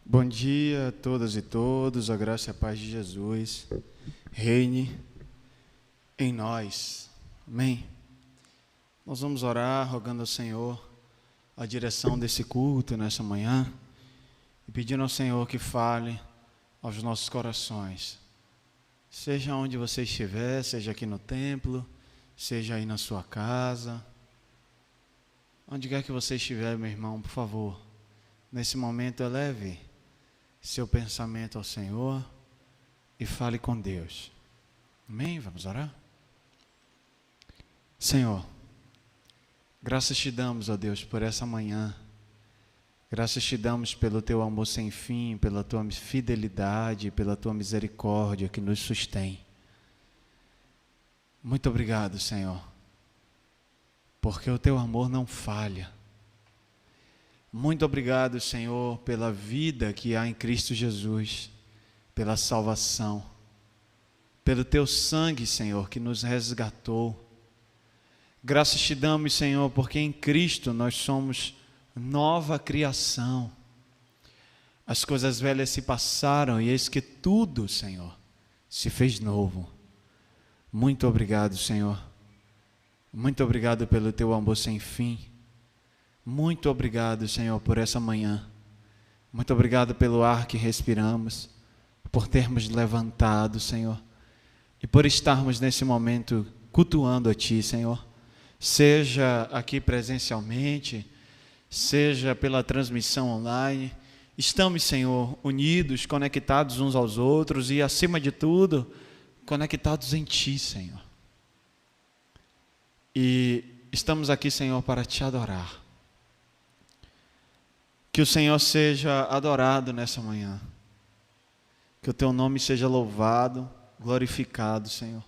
Bom dia a todas e todos, a graça e a paz de Jesus reine em nós. Amém? Nós vamos orar rogando ao Senhor a direção desse culto nessa manhã e pedindo ao Senhor que fale aos nossos corações. Seja onde você estiver, seja aqui no templo, seja aí na sua casa, onde quer que você estiver, meu irmão, por favor, nesse momento eleve seu pensamento ao Senhor e fale com Deus. Amém? Vamos orar? Senhor, graças te damos, ó Deus, por essa manhã. Graças te damos pelo teu amor sem fim, pela tua fidelidade, pela tua misericórdia que nos sustém. Muito obrigado, Senhor, porque o teu amor não falha. Muito obrigado, Senhor, pela vida que há em Cristo Jesus, pela salvação, pelo teu sangue, Senhor, que nos resgatou. Graças te damos, Senhor, porque em Cristo nós somos nova criação. As coisas velhas se passaram e eis que tudo, Senhor, se fez novo. Muito obrigado, Senhor. Muito obrigado pelo teu amor sem fim. Muito obrigado, Senhor, por essa manhã. Muito obrigado pelo ar que respiramos, por termos levantado, Senhor, e por estarmos nesse momento cultuando a Ti, Senhor. Seja aqui presencialmente, seja pela transmissão online, estamos, Senhor, unidos, conectados uns aos outros e, acima de tudo, conectados em Ti, Senhor. E estamos aqui, Senhor, para Te adorar. Que o Senhor seja adorado nessa manhã. Que o Teu nome seja louvado, glorificado, Senhor.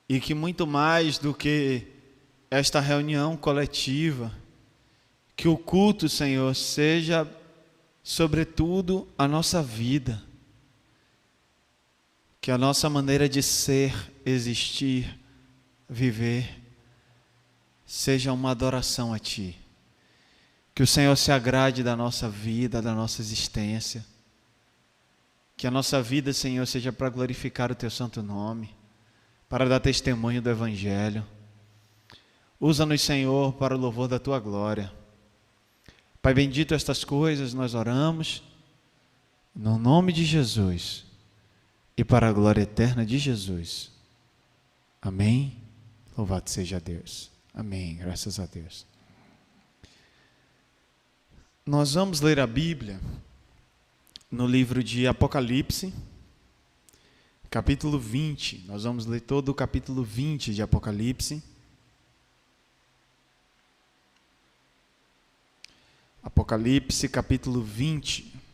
E que muito mais do que esta reunião coletiva, que o culto, Senhor, seja, sobretudo, a nossa vida. Que a nossa maneira de ser, existir, viver, seja uma adoração a Ti. Que o Senhor se agrade da nossa vida, da nossa existência. Que a nossa vida, Senhor, seja para glorificar o Teu santo nome, para dar testemunho do Evangelho. Usa-nos, Senhor, para o louvor da Tua glória. Pai bendito, estas coisas nós oramos, no nome de Jesus e para a glória eterna de Jesus. Amém? Louvado seja Deus. Amém, graças a Deus. Nós vamos ler a Bíblia no livro de Apocalipse, capítulo 20. Nós vamos ler todo o capítulo 20 de Apocalipse. Apocalipse, capítulo 20.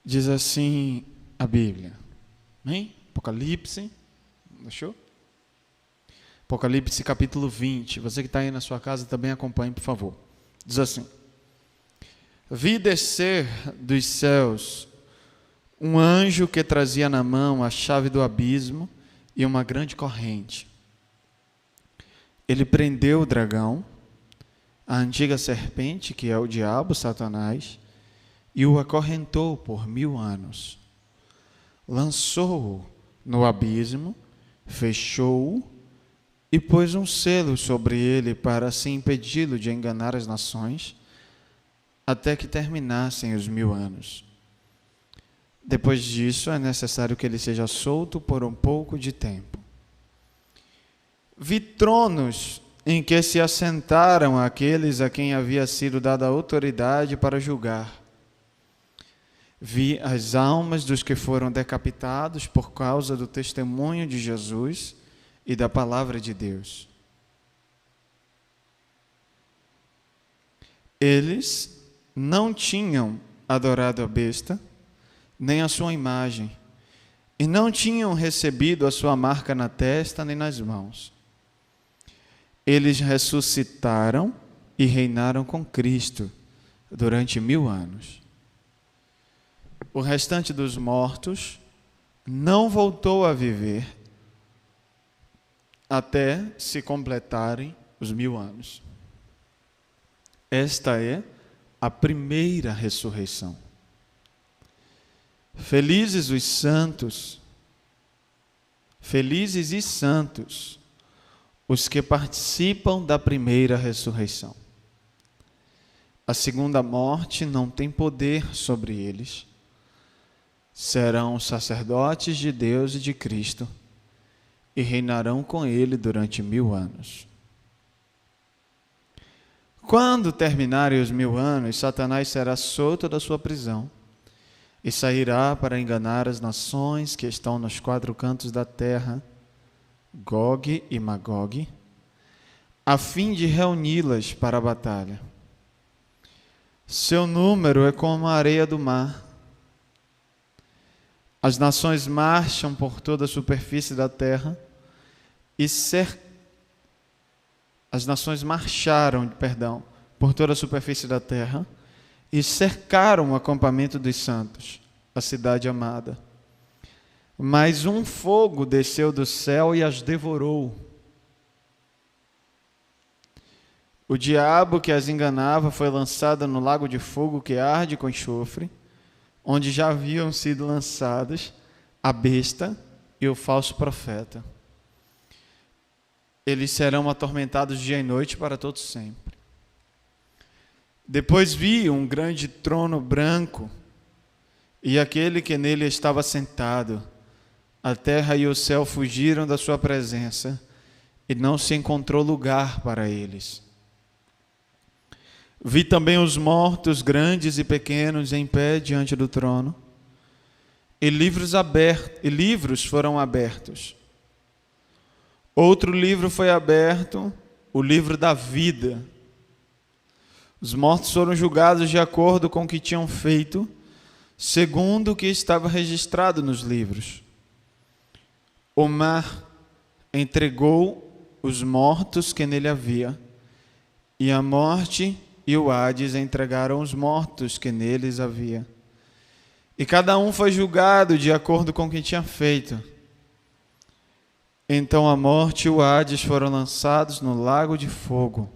Diz assim a Bíblia. Amém? Apocalipse. Deixou? Apocalipse capítulo 20. Você que está aí na sua casa também acompanhe, por favor. Diz assim: Vi descer dos céus um anjo que trazia na mão a chave do abismo e uma grande corrente. Ele prendeu o dragão, a antiga serpente, que é o diabo, Satanás, e o acorrentou por 1000 anos. Lançou-o no abismo, fechou-o e pôs um selo sobre ele para assim impedi-lo de enganar as nações, até que terminassem os 1000 anos. Depois disso, é necessário que ele seja solto por um pouco de tempo. Vi tronos em que se assentaram aqueles a quem havia sido dada a autoridade para julgar. Vi as almas dos que foram decapitados por causa do testemunho de Jesus e da palavra de Deus. Eles não tinham adorado a besta, nem a sua imagem, e não tinham recebido a sua marca na testa nem nas mãos. Eles ressuscitaram e reinaram com Cristo durante 1000 anos. O restante dos mortos não voltou a viver até se completarem os 1000 anos. Esta é a primeira ressurreição. Felizes os santos, felizes e santos, os que participam da primeira ressurreição. A segunda morte não tem poder sobre eles. Serão sacerdotes de Deus e de Cristo e reinarão com Ele durante 1000 anos. Quando terminarem os 1000 anos, Satanás será solto da sua prisão e sairá para enganar as nações que estão nos 4 cantos da terra, Gog e Magog, a fim de reuni-las para a batalha. Seu número é como a areia do mar. As nações marcham por toda a superfície da terra As nações marcharam, por toda a superfície da terra e cercaram o acampamento dos santos, a cidade amada. Mas um fogo desceu do céu e as devorou. O diabo que as enganava foi lançado no lago de fogo que arde com enxofre, onde já haviam sido lançados a besta e o falso profeta. Eles serão atormentados dia e noite para todo sempre. Depois vi um grande trono branco e aquele que nele estava sentado. A terra e o céu fugiram da sua presença e não se encontrou lugar para eles. Vi também os mortos, grandes e pequenos, em pé diante do trono, e livros foram abertos. Outro livro foi aberto, o livro da vida. Os mortos foram julgados de acordo com o que tinham feito, segundo o que estava registrado nos livros. O mar entregou os mortos que nele havia, e a morte e o Hades entregaram os mortos que neles havia. E cada um foi julgado de acordo com o que tinha feito. Então a morte e o Hades foram lançados no lago de fogo.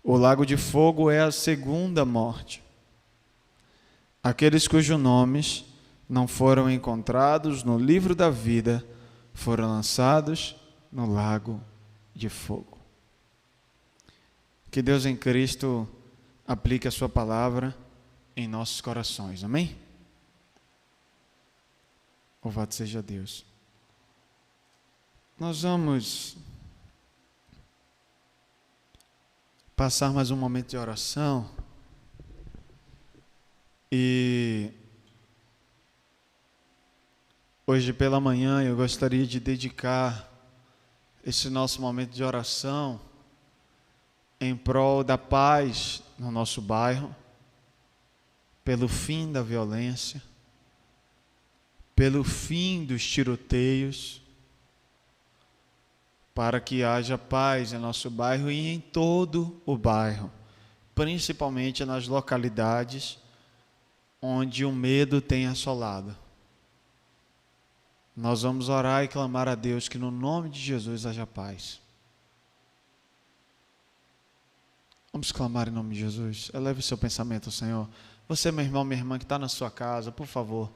O lago de fogo é a segunda morte. Aqueles cujos nomes não foram encontrados no livro da vida foram lançados no lago de fogo. Que Deus em Cristo aplique a sua palavra em nossos corações. Amém? Louvado seja Deus. Nós vamos passar mais um momento de oração e hoje pela manhã eu gostaria de dedicar esse nosso momento de oração em prol da paz no nosso bairro, pelo fim da violência, pelo fim dos tiroteios, para que haja paz em nosso bairro e em todo o bairro, principalmente nas localidades onde o medo tem assolado. Nós vamos orar e clamar a Deus que no nome de Jesus haja paz. Vamos clamar em nome de Jesus. Eleve o seu pensamento ao Senhor. Você, meu irmão, minha irmã que está na sua casa, por favor,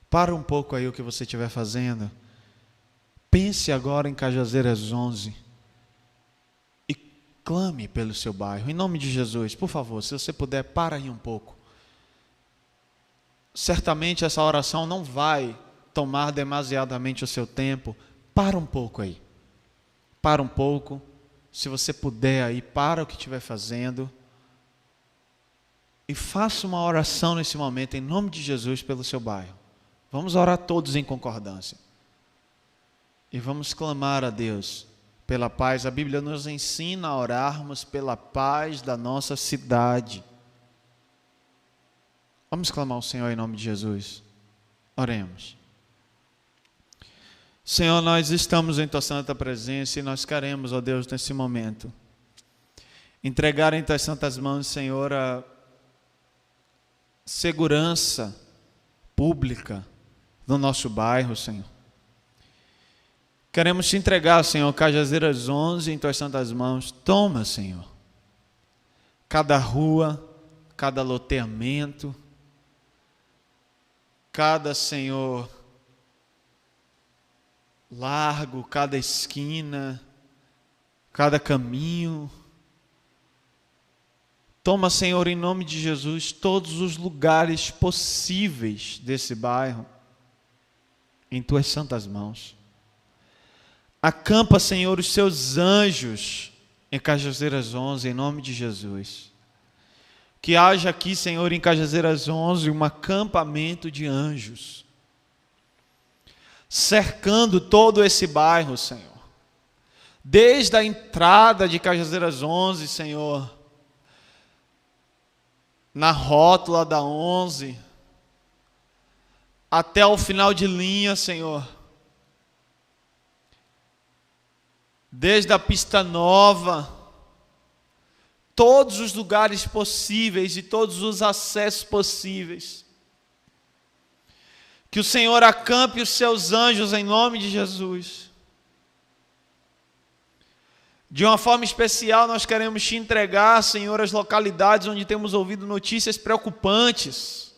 para um pouco aí o que você estiver fazendo. Pense agora em Cajazeiras 11 e clame pelo seu bairro, em nome de Jesus. Por favor, se você puder, para aí um pouco. Certamente essa oração não vai tomar demasiadamente o seu tempo. Para um pouco aí. Para um pouco. Se você puder aí, para o que estiver fazendo. E faça uma oração nesse momento, em nome de Jesus, pelo seu bairro. Vamos orar todos em concordância. E vamos clamar a Deus pela paz. A Bíblia nos ensina a orarmos pela paz da nossa cidade. Vamos clamar ao Senhor em nome de Jesus. Oremos. Senhor, nós estamos em tua santa presença e nós queremos, ó Deus, nesse momento, entregar em tuas santas mãos, Senhor, a segurança pública do nosso bairro, Senhor. Queremos te entregar, Senhor, Cajazeiras 11 em tuas santas mãos. Toma, Senhor, cada rua, cada loteamento, cada, Senhor, largo, cada esquina, cada caminho. Toma, Senhor, em nome de Jesus, todos os lugares possíveis desse bairro em tuas santas mãos. Acampa, Senhor, os seus anjos em Cajazeiras 11, em nome de Jesus. Que haja aqui, Senhor, em Cajazeiras 11, um acampamento de anjos, cercando todo esse bairro, Senhor. Desde a entrada de Cajazeiras 11, Senhor, na rótula da 11, até o final de linha, Senhor. Desde a pista nova, todos os lugares possíveis e todos os acessos possíveis. Que o Senhor acampe os seus anjos em nome de Jesus. De uma forma especial, nós queremos te entregar, Senhor, as localidades onde temos ouvido notícias preocupantes.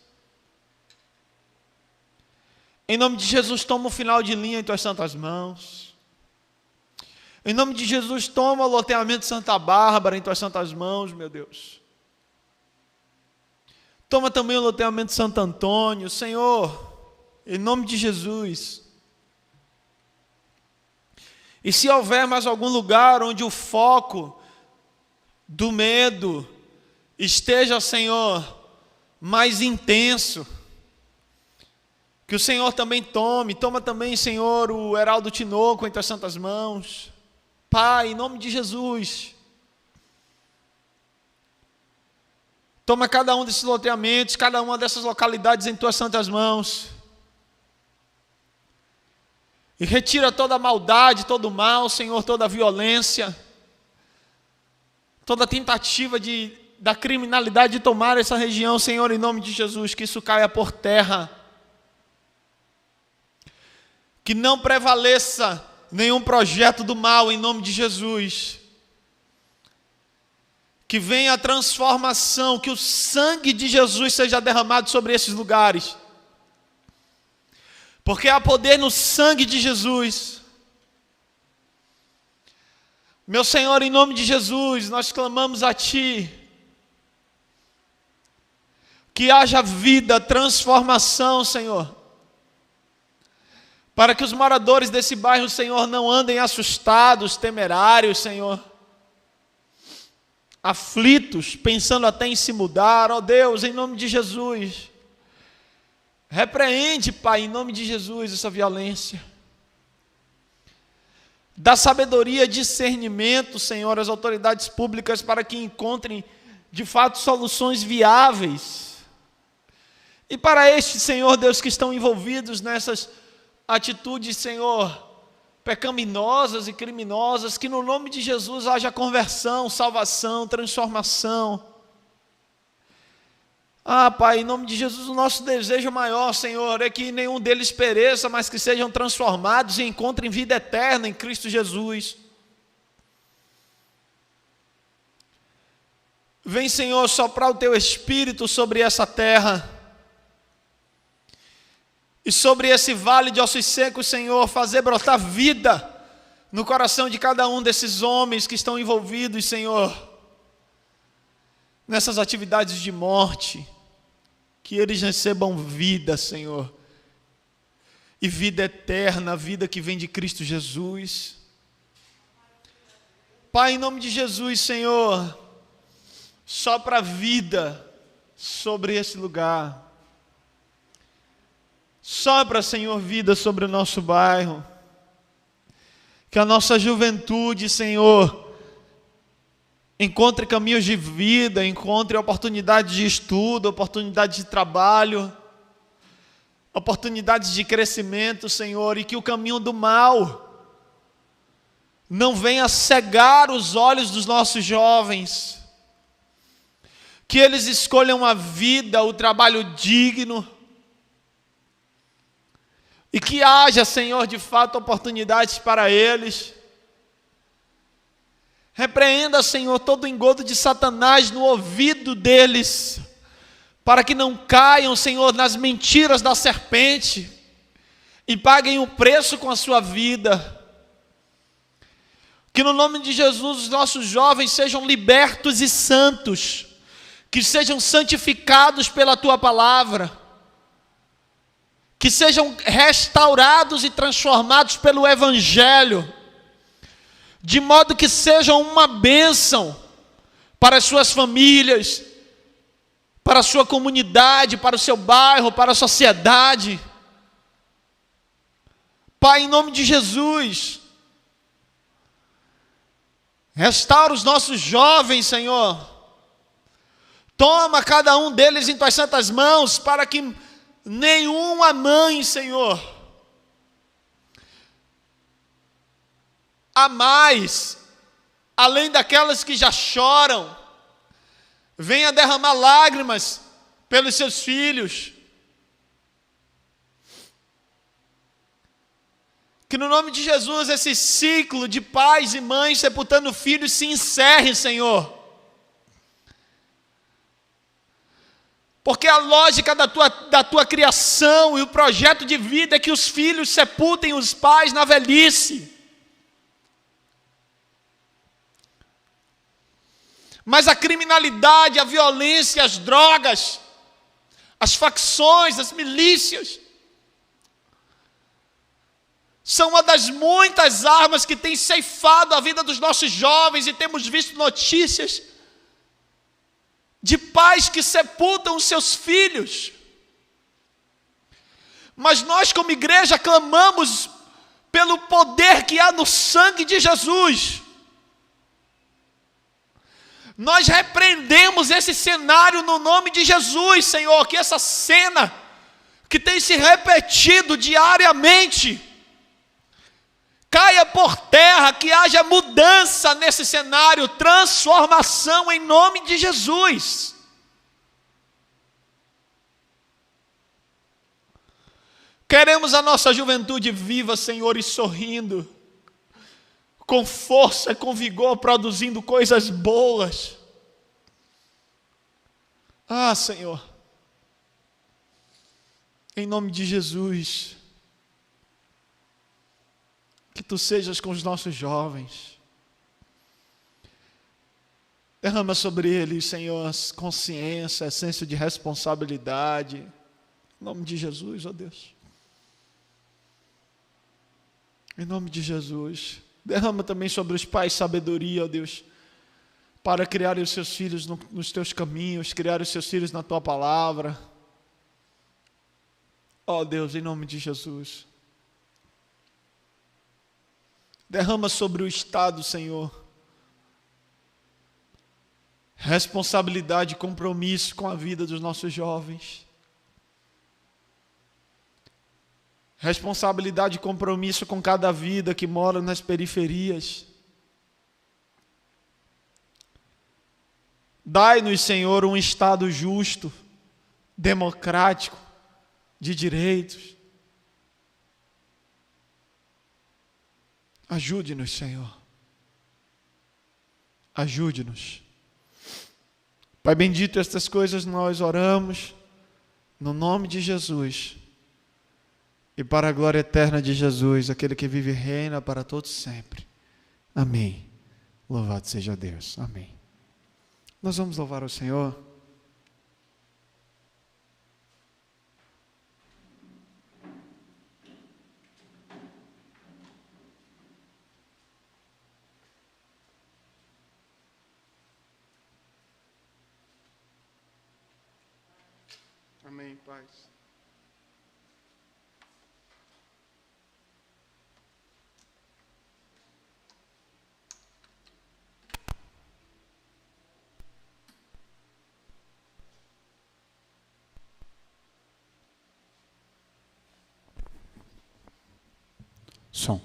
Em nome de Jesus, toma o final de linha em tuas santas mãos. Em nome de Jesus, toma o loteamento Santa Bárbara em tuas santas mãos, meu Deus. Toma também o loteamento Santo Antônio, Senhor, em nome de Jesus. E se houver mais algum lugar onde o foco do medo esteja, Senhor, mais intenso, que o Senhor também toma também, Senhor, o Heraldo Tinoco em tuas santas mãos. Pai, em nome de Jesus, toma cada um desses loteamentos, cada uma dessas localidades em tuas santas mãos. E retira toda a maldade, todo o mal, Senhor, toda a violência, toda a tentativa da criminalidade de tomar essa região, Senhor, em nome de Jesus, que isso caia por terra. Que não prevaleça nenhum projeto do mal em nome de Jesus. Que venha a transformação, que o sangue de Jesus seja derramado sobre esses lugares. Porque há poder no sangue de Jesus. Meu Senhor, em nome de Jesus, nós clamamos a Ti. Que haja vida, transformação, Senhor. Para que os moradores desse bairro, Senhor, não andem assustados, temerários, Senhor. Aflitos, pensando até em se mudar. Ó Deus, em nome de Jesus. Repreende, Pai, em nome de Jesus, essa violência. Dá sabedoria, discernimento, Senhor, às autoridades públicas para que encontrem, de fato, soluções viáveis. E para estes, Senhor Deus, que estão envolvidos nessas atitudes, Senhor, pecaminosas e criminosas, que no nome de Jesus haja conversão, salvação, transformação. Pai, em nome de Jesus, o nosso desejo maior, Senhor, é que nenhum deles pereça, mas que sejam transformados e encontrem vida eterna em Cristo Jesus. Vem, Senhor, soprar o Teu Espírito sobre essa terra. E sobre esse vale de ossos secos, Senhor, fazer brotar vida no coração de cada um desses homens que estão envolvidos, Senhor, nessas atividades de morte. Que eles recebam vida, Senhor, e vida eterna, a vida que vem de Cristo Jesus. Pai, em nome de Jesus, Senhor, sopra a vida sobre esse lugar. Sopra, Senhor, vida sobre o nosso bairro. Que a nossa juventude, Senhor, encontre caminhos de vida, encontre oportunidades de estudo, oportunidades de trabalho, oportunidades de crescimento, Senhor, e que o caminho do mal não venha cegar os olhos dos nossos jovens, que eles escolham a vida, o trabalho digno, e que haja, Senhor, de fato, oportunidades para eles. Repreenda, Senhor, todo o engodo de Satanás no ouvido deles, para que não caiam, Senhor, nas mentiras da serpente, e paguem o preço com a sua vida. Que no nome de Jesus os nossos jovens sejam libertos e santos, que sejam santificados pela Tua palavra, que sejam restaurados e transformados pelo Evangelho, de modo que sejam uma bênção para as suas famílias, para a sua comunidade, para o seu bairro, para a sociedade. Pai, em nome de Jesus, restaura os nossos jovens, Senhor. Toma cada um deles em Tuas santas mãos, para que nenhuma mãe, Senhor, a mais, além daquelas que já choram, venha derramar lágrimas pelos seus filhos. Que no nome de Jesus esse ciclo de pais e mães sepultando filhos se encerre, Senhor. Porque a lógica da tua criação e o projeto de vida é que os filhos sepultem os pais na velhice. Mas a criminalidade, a violência, as drogas, as facções, as milícias, são uma das muitas armas que tem ceifado a vida dos nossos jovens, e temos visto notícias de pais que sepultam os seus filhos. Mas nós, como igreja, clamamos pelo poder que há no sangue de Jesus. Nós repreendemos esse cenário no nome de Jesus, Senhor, que essa cena que tem se repetido diariamente caia por terra, que haja mudança nesse cenário, transformação em nome de Jesus. Queremos a nossa juventude viva, Senhor, e sorrindo, com força, com vigor, produzindo coisas boas. Ah, Senhor, em nome de Jesus, que Tu sejas com os nossos jovens. Derrama sobre eles, Senhor, consciência, senso de responsabilidade. Em nome de Jesus, ó Deus. Em nome de Jesus. Derrama também sobre os pais sabedoria, ó Deus, para criarem os seus filhos nos Teus caminhos, criarem os seus filhos na Tua palavra. Ó Deus, em nome de Jesus. Derrama sobre o Estado, Senhor, responsabilidade e compromisso com a vida dos nossos jovens. Responsabilidade e compromisso com cada vida que mora nas periferias. Dai-nos, Senhor, um Estado justo, democrático, de direitos. Ajude-nos, Senhor. Ajude-nos. Pai bendito, estas coisas nós oramos no nome de Jesus. E para a glória eterna de Jesus, aquele que vive e reina para todos sempre. Amém. Louvado seja Deus. Amém. Nós vamos louvar o Senhor. Amém, paz. Som.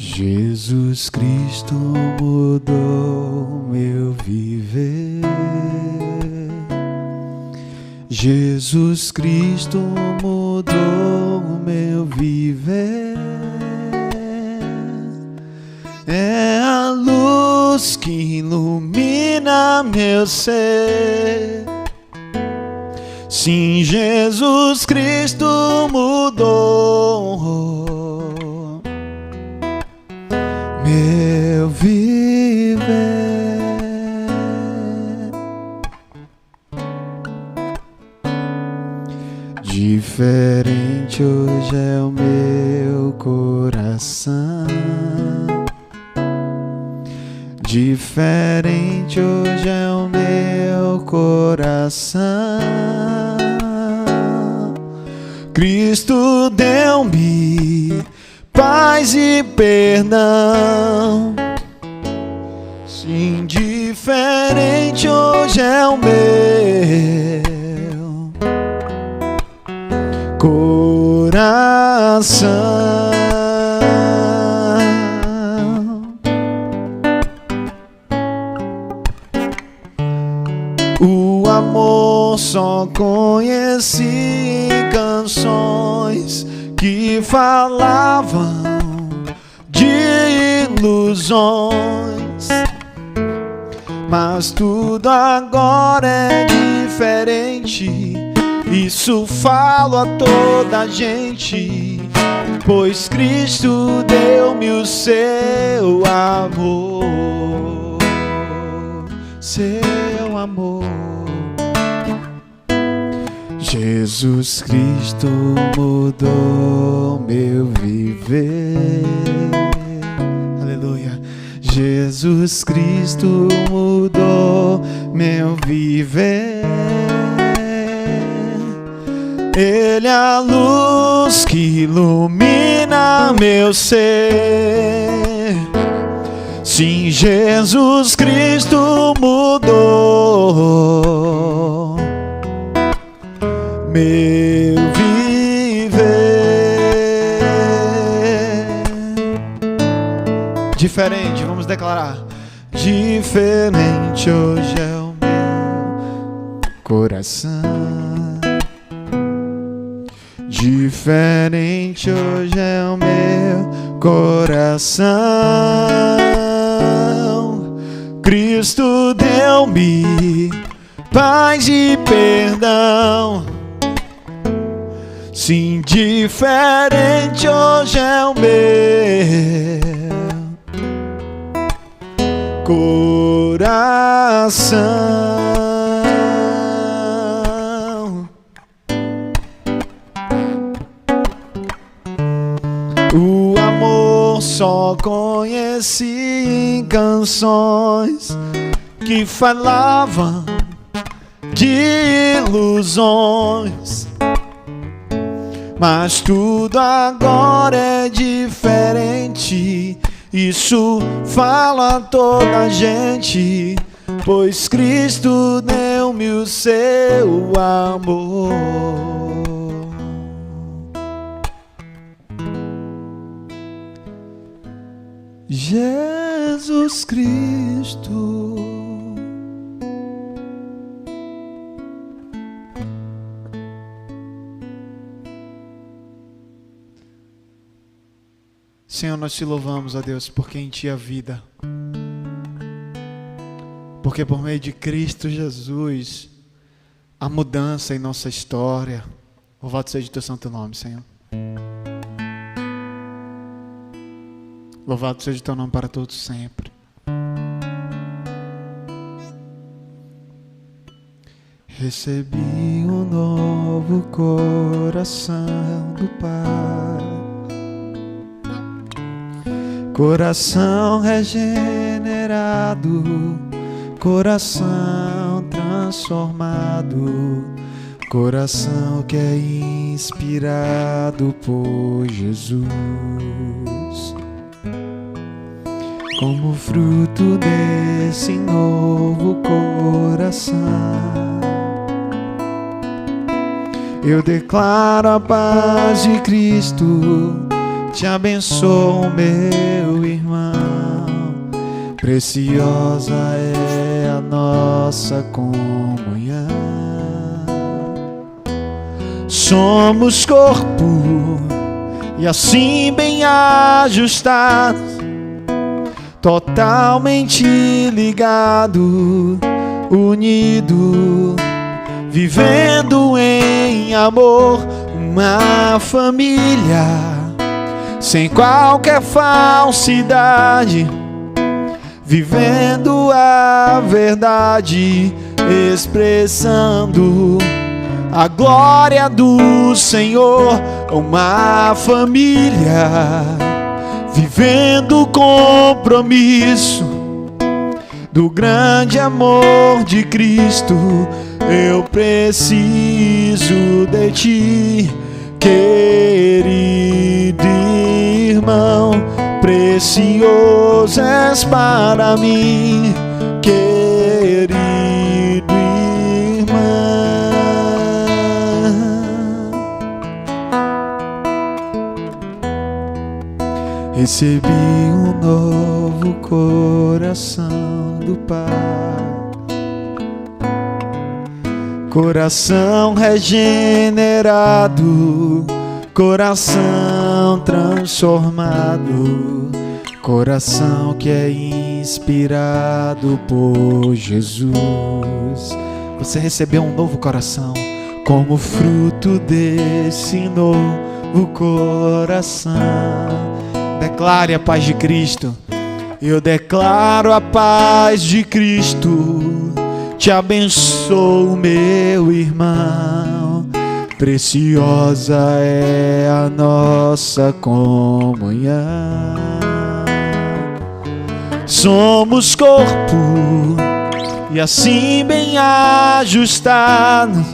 Jesus Cristo mudou meu viver. Jesus Cristo mudou meu viver. É a luz que ilumina meu ser. Sim, Jesus Cristo mudou meu viver. Diferente hoje é o meu coração. Diferente hoje é o meu coração. Cristo deu-me paz e perdão. Sim, diferente hoje é o meu coração. O amor só conheci em canções que falavam de ilusões, mas tudo agora é diferente. Isso falo a toda a gente, pois Cristo deu-me o seu amor, seu amor. Jesus Cristo mudou meu viver. Aleluia. Jesus Cristo mudou meu viver. Ele é a luz que ilumina meu ser. Sim, Jesus Cristo mudou meu viver. Diferente, vamos declarar. Diferente hoje é o meu coração. Diferente hoje é o meu coração. Cristo deu-me paz e perdão. Sim, diferente hoje é o meu coração. O amor só conheci em canções que falavam de ilusões, mas tudo agora é diferente. Isso fala a toda a gente, pois Cristo deu-me o seu amor. Jesus Cristo Senhor, nós te louvamos, ó Deus, porque em Ti há vida. Porque por meio de Cristo Jesus há mudança em nossa história. Louvado seja o Teu santo nome, Senhor. Louvado seja o Teu nome para todos sempre. Recebi um novo coração do Pai, coração regenerado, coração transformado, Coração que é inspirado por Jesus, como fruto desse novo coração, eu declaro a paz de Cristo, te abençoo, meu irmão. Preciosa é a nossa comunhão. Somos corpo e assim bem ajustados, totalmente ligado, unido, vivendo em amor, uma família sem qualquer falsidade, vivendo a verdade, expressando a glória do Senhor, uma família vivendo o compromisso do grande amor de Cristo. Eu preciso de ti, querido irmão, precioso és para mim, querido irmão. Recebi um novo coração do Pai, coração regenerado, coração transformado, coração que é inspirado por Jesus. Você recebeu um novo coração como fruto desse novo coração. Declare a paz de Cristo. Eu declaro a paz de Cristo, te abençoo, meu irmão. Preciosa é a nossa comunhão. Somos corpo e assim bem ajustados,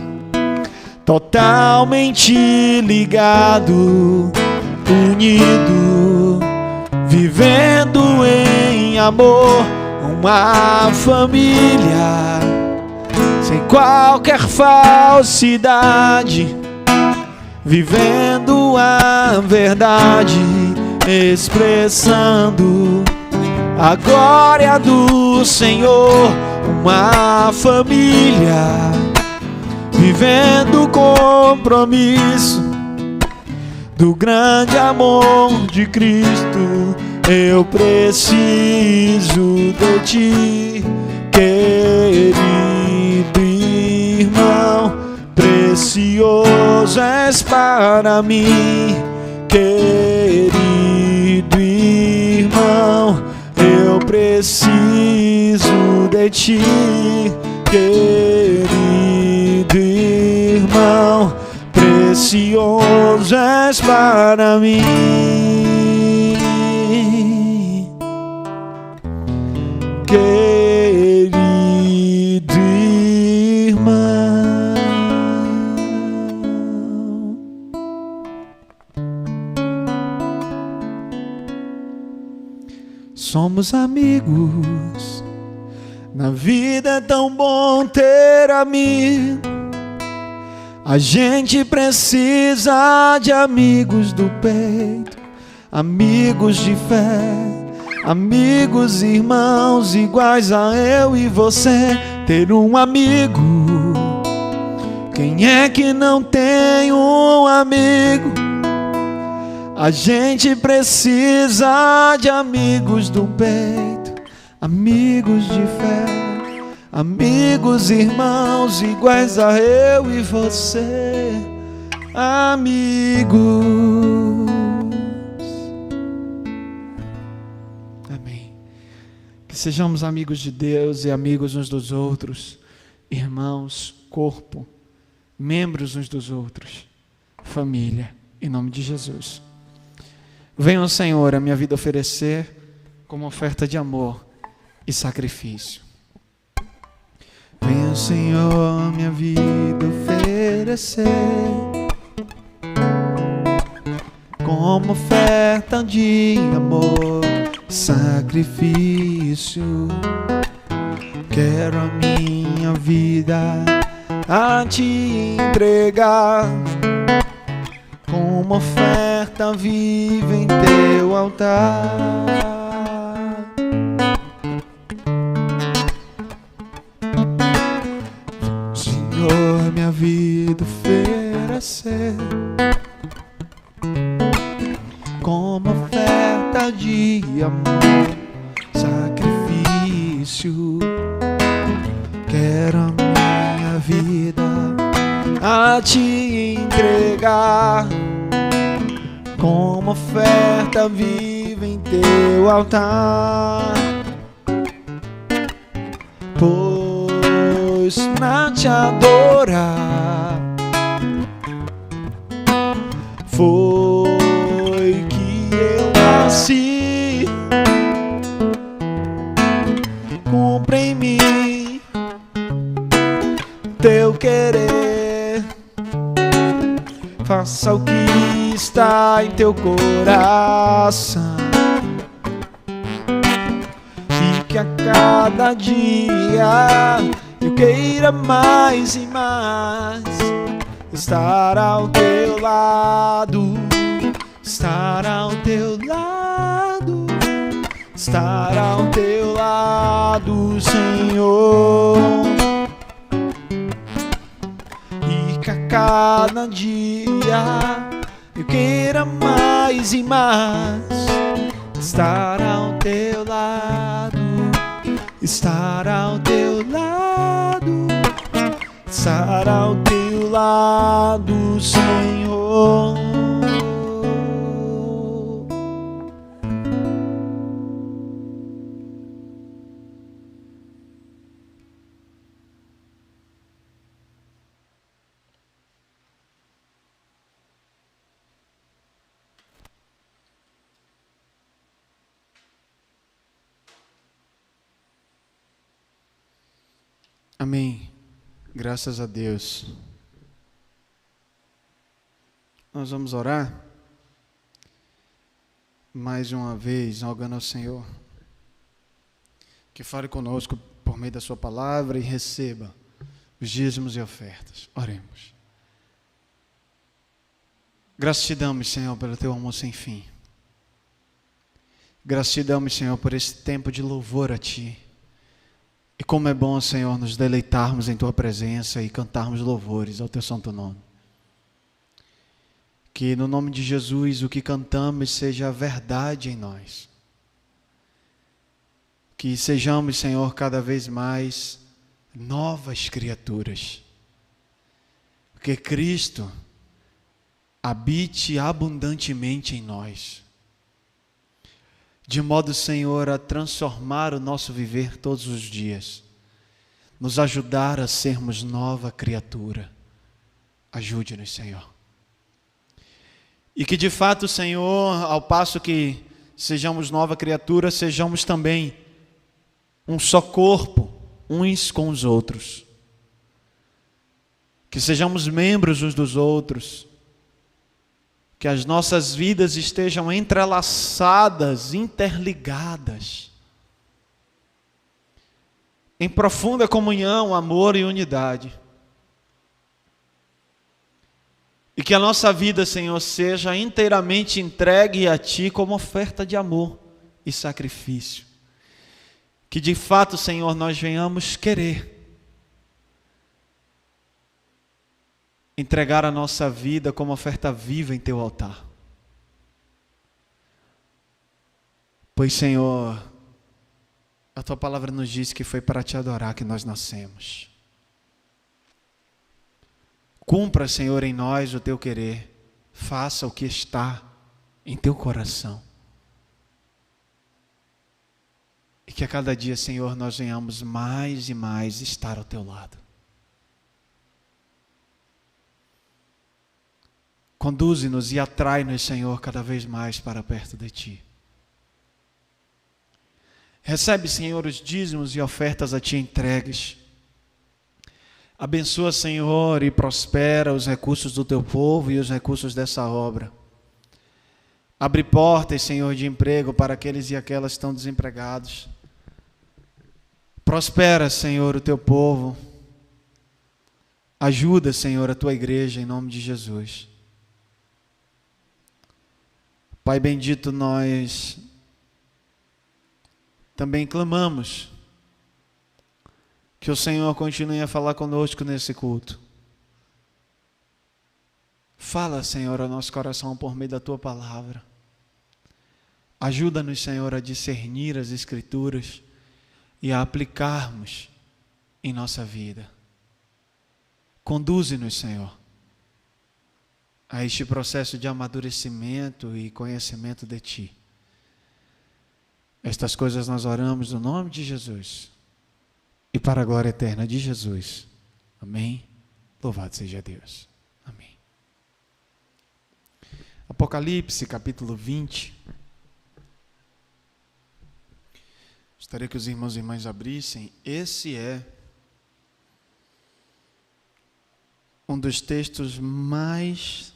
totalmente ligado, unido, vivendo em amor, uma família sem qualquer falsidade, vivendo a verdade, expressando a glória do Senhor, uma família vivendo o compromisso do grande amor de Cristo. Eu preciso de ti, querido irmão, precioso és para mim, querido irmão. Eu preciso de ti, querido irmão, precioso és para mim, querido irmão. Somos amigos, na vida é tão bom ter amigo. A gente precisa de amigos do peito, amigos de fé, amigos, irmãos iguais a eu e você. Ter um amigo, quem é que não tem um amigo? A gente precisa de amigos do peito, amigos de fé, amigos, irmãos iguais a eu e você. Amigos. Amém. Que sejamos amigos de Deus e amigos uns dos outros, irmãos, corpo, membros uns dos outros, família, em nome de Jesus. Venha, Senhor, a minha vida oferecer como oferta de amor e sacrifício. Venha, Senhor, minha vida oferecer oferecer como oferta de amor, sacrifício. Quero a minha vida a te entregar como oferta viva em teu altar. Senhor, minha vida oferecer como oferta de amor, sacrifício. Quero a minha vida a te entregar como oferta viva em teu altar. Pois na te adorar foi que eu nasci. Cumpre em mim teu querer, faça o que está em teu coração, e que a cada dia eu queira mais e mais estar ao teu lado, estar ao teu lado, estar ao teu lado, Senhor. E que a cada dia eu queira mais e mais estar ao teu lado, estar ao teu lado, estar ao teu lado, Senhor. Amém. Graças a Deus. Nós vamos orar mais uma vez, rogando ao Senhor que fale conosco por meio da sua palavra e receba os dízimos e ofertas. Oremos. Graças te damos, Senhor, pelo teu amor sem fim. Graças te damos, Senhor, por esse tempo de louvor a ti. E como é bom, Senhor, nos deleitarmos em tua presença e cantarmos louvores ao teu santo nome. Que no nome de Jesus o que cantamos seja a verdade em nós. Que sejamos, Senhor, cada vez mais novas criaturas. Que Cristo habite abundantemente em nós. De modo, Senhor, a transformar o nosso viver todos os dias. Nos ajudar a sermos nova criatura. Ajude-nos, Senhor. E que de fato, Senhor, ao passo que sejamos nova criatura, sejamos também um só corpo, uns com os outros. Que sejamos membros uns dos outros. Que as nossas vidas estejam entrelaçadas, interligadas, em profunda comunhão, amor e unidade. E que a nossa vida, Senhor, seja inteiramente entregue a Ti como oferta de amor e sacrifício. Que de fato, Senhor, nós venhamos querer entregar a nossa vida como oferta viva em Teu altar. Pois, Senhor, a Tua palavra nos diz que foi para Te adorar que nós nascemos. Cumpra, Senhor, em nós o Teu querer. Faça o que está em Teu coração. E que a cada dia, Senhor, nós venhamos mais e mais estar ao Teu lado. Conduze-nos e atrai-nos, Senhor, cada vez mais para perto de Ti. Recebe, Senhor, os dízimos e ofertas a Ti entregues. Abençoa, Senhor, e prospera os recursos do teu povo e os recursos dessa obra. Abre portas, Senhor, de emprego para aqueles e aquelas que estão desempregados. Prospera, Senhor, o teu povo. Ajuda, Senhor, a tua igreja, em nome de Jesus. Pai bendito, nós também clamamos que o Senhor continue a falar conosco nesse culto. Fala, Senhor, ao nosso coração por meio da tua palavra. Ajuda-nos, Senhor, a discernir as Escrituras e a aplicarmos em nossa vida. Conduze-nos, Senhor, a este processo de amadurecimento e conhecimento de Ti. Estas coisas nós oramos no nome de Jesus e para a glória eterna de Jesus. Amém. Louvado seja Deus. Amém. Apocalipse, capítulo 20. Gostaria que os irmãos e irmãs abrissem. Esse é um dos textos mais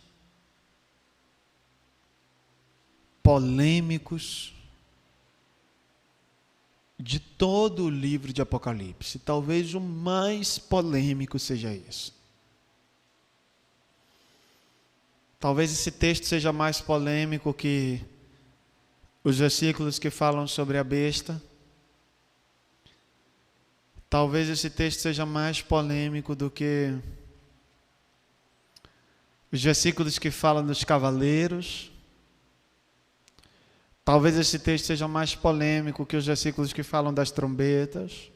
polêmicos de todo o livro de Apocalipse. Talvez o mais polêmico seja isso. Talvez esse texto seja mais polêmico que os versículos que falam sobre a besta. Talvez esse texto seja mais polêmico do que os versículos que falam dos cavaleiros. Talvez esse texto seja mais polêmico que os versículos que falam das trombetas.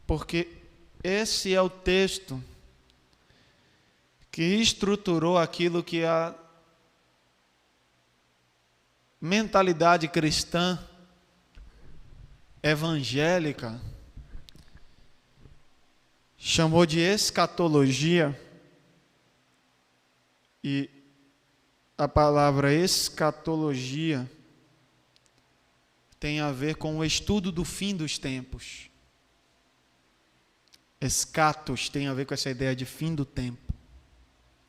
Porque esse é o texto que estruturou aquilo que a mentalidade cristã evangélica chamou de escatologia. E a palavra escatologia tem a ver com o estudo do fim dos tempos. Escatos tem a ver com essa ideia de fim do tempo.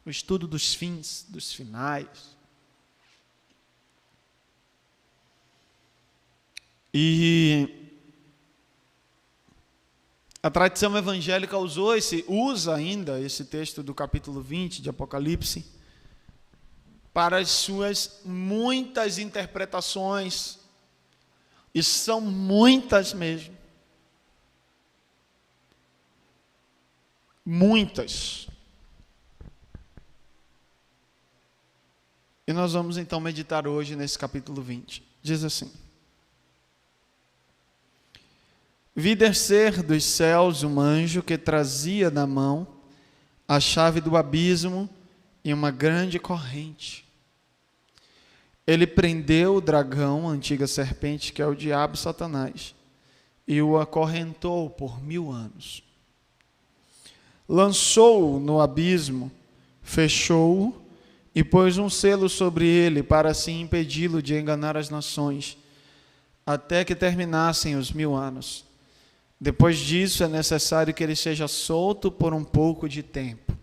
O estudo dos fins, dos finais. E a tradição evangélica usa ainda esse texto do capítulo 20 de Apocalipse para as suas muitas interpretações, e são muitas mesmo. Muitas. E nós vamos então meditar hoje nesse capítulo 20. Diz assim: Vi descer dos céus um anjo que trazia na mão a chave do abismo e uma grande corrente. Ele prendeu o dragão, a antiga serpente, que é o diabo Satanás, e o acorrentou por 1000 anos. Lançou-o no abismo, fechou-o e pôs um selo sobre ele para assim impedi-lo de enganar as nações, até que terminassem os 1000 anos. Depois disso é necessário que ele seja solto por um pouco de tempo.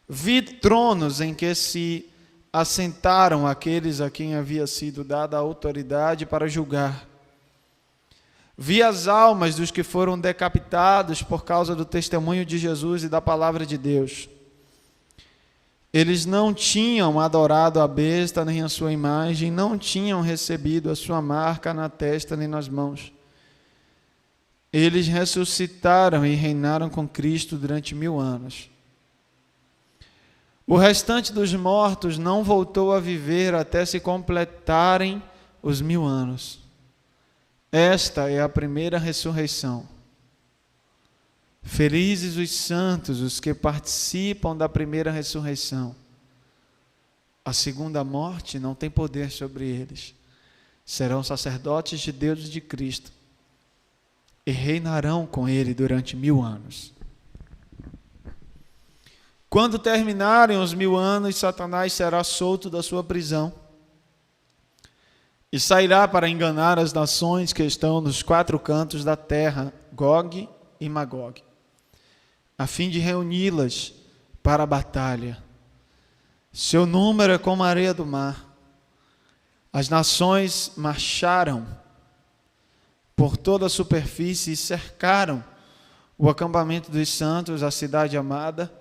Vi tronos em que se assentaram aqueles a quem havia sido dada a autoridade para julgar. Vi as almas dos que foram decapitados por causa do testemunho de Jesus e da palavra de Deus. Eles não tinham adorado a besta nem a sua imagem, não tinham recebido a sua marca na testa nem nas mãos. Eles ressuscitaram e reinaram com Cristo durante 1000 anos. O restante dos mortos não voltou a viver até se completarem os 1000 anos. Esta é a primeira ressurreição. Felizes os santos, os que participam da primeira ressurreição. A segunda morte não tem poder sobre eles. Serão sacerdotes de Deus e de Cristo e reinarão com ele durante 1000 anos. Quando terminarem os 1000 anos, Satanás será solto da sua prisão e sairá para enganar as nações que estão nos 4 cantos da terra, Gog e Magog, a fim de reuni-las para a batalha. Seu número é como a areia do mar. As nações marcharam por toda a superfície e cercaram o acampamento dos santos, a cidade amada,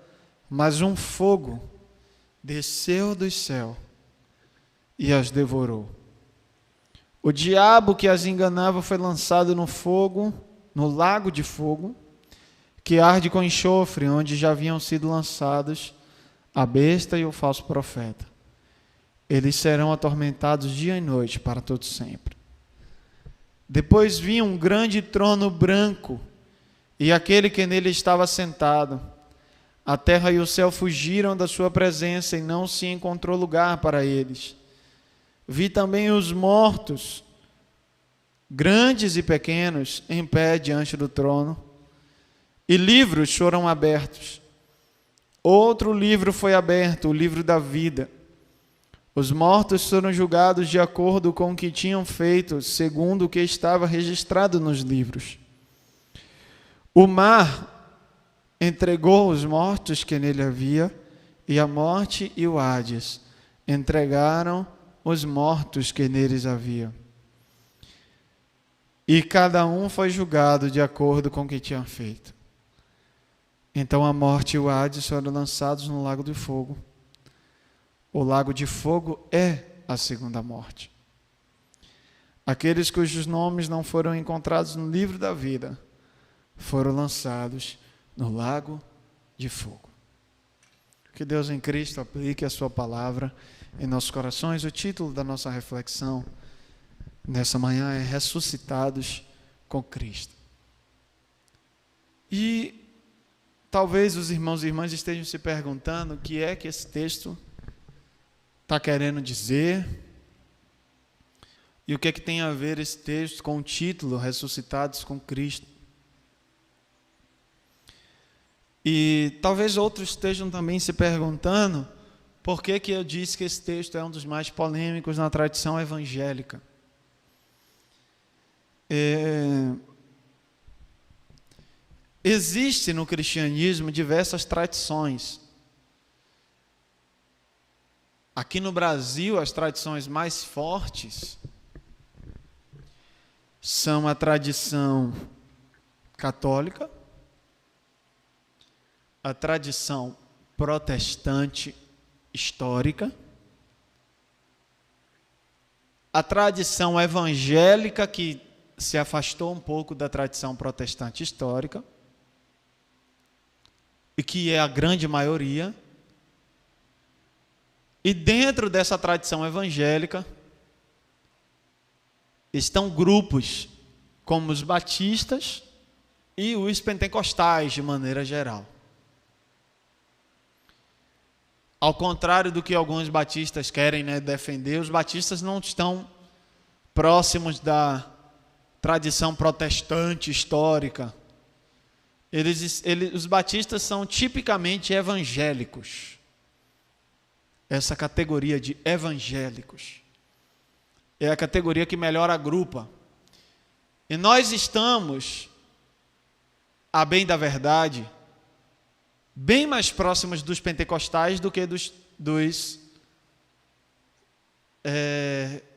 mas um fogo desceu do céu e as devorou. O diabo que as enganava foi lançado no fogo, no lago de fogo, que arde com enxofre, onde já haviam sido lançados a besta e o falso profeta. Eles serão atormentados dia e noite para todo sempre. Depois vi um grande trono branco e aquele que nele estava sentado. A terra e o céu fugiram da sua presença e não se encontrou lugar para eles. Vi também os mortos, grandes e pequenos, em pé diante do trono, e livros foram abertos. Outro livro foi aberto, o livro da vida. Os mortos foram julgados de acordo com o que tinham feito, segundo o que estava registrado nos livros. O mar entregou os mortos que nele havia, e a morte e o Hades entregaram os mortos que neles havia. E cada um foi julgado de acordo com o que tinha feito. Então a morte e o Hades foram lançados no lago de fogo. O lago de fogo é a segunda morte. Aqueles cujos nomes não foram encontrados no livro da vida foram lançados no lago de fogo. Que Deus em Cristo aplique a sua palavra em nossos corações. O título da nossa reflexão nessa manhã é Ressuscitados com Cristo. E talvez os irmãos e irmãs estejam se perguntando o que é que esse texto está querendo dizer e o que é que tem a ver esse texto com o título Ressuscitados com Cristo. E talvez outros estejam também se perguntando por que eu disse que esse texto é um dos mais polêmicos na tradição evangélica. Existe no cristianismo diversas tradições. Aqui no Brasil, as tradições mais fortes são a tradição católica, a tradição protestante histórica, a tradição evangélica, que se afastou um pouco da tradição protestante histórica, e que é a grande maioria. E dentro dessa tradição evangélica estão grupos como os batistas e os pentecostais, de maneira geral. Ao contrário do que alguns batistas querem, defender, os batistas não estão próximos da tradição protestante histórica. Os batistas são tipicamente evangélicos. Essa categoria de evangélicos é a categoria que melhor agrupa. E nós estamos, a bem da verdade, bem mais próximos dos pentecostais do que dos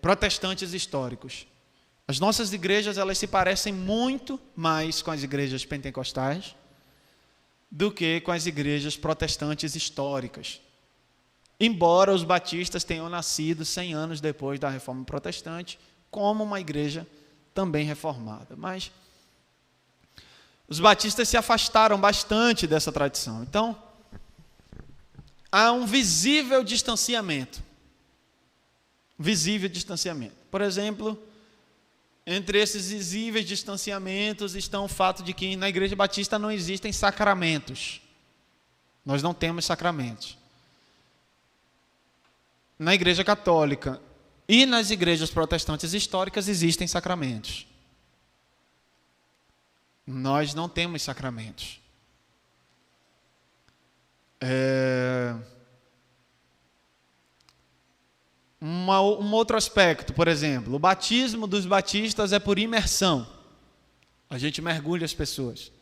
protestantes históricos. As nossas igrejas, elas se parecem muito mais com as igrejas pentecostais do que com as igrejas protestantes históricas. Embora os batistas tenham nascido 100 anos depois da Reforma Protestante, como uma igreja também reformada. Mas os batistas se afastaram bastante dessa tradição. Então, há um visível distanciamento. Por exemplo, entre esses visíveis distanciamentos estão o fato de que na igreja batista não existem sacramentos. Nós não temos sacramentos. Na igreja católica e nas igrejas protestantes históricas existem sacramentos. Nós não temos sacramentos. Um outro aspecto, por exemplo, o batismo dos batistas é por imersão. A gente mergulha as pessoas.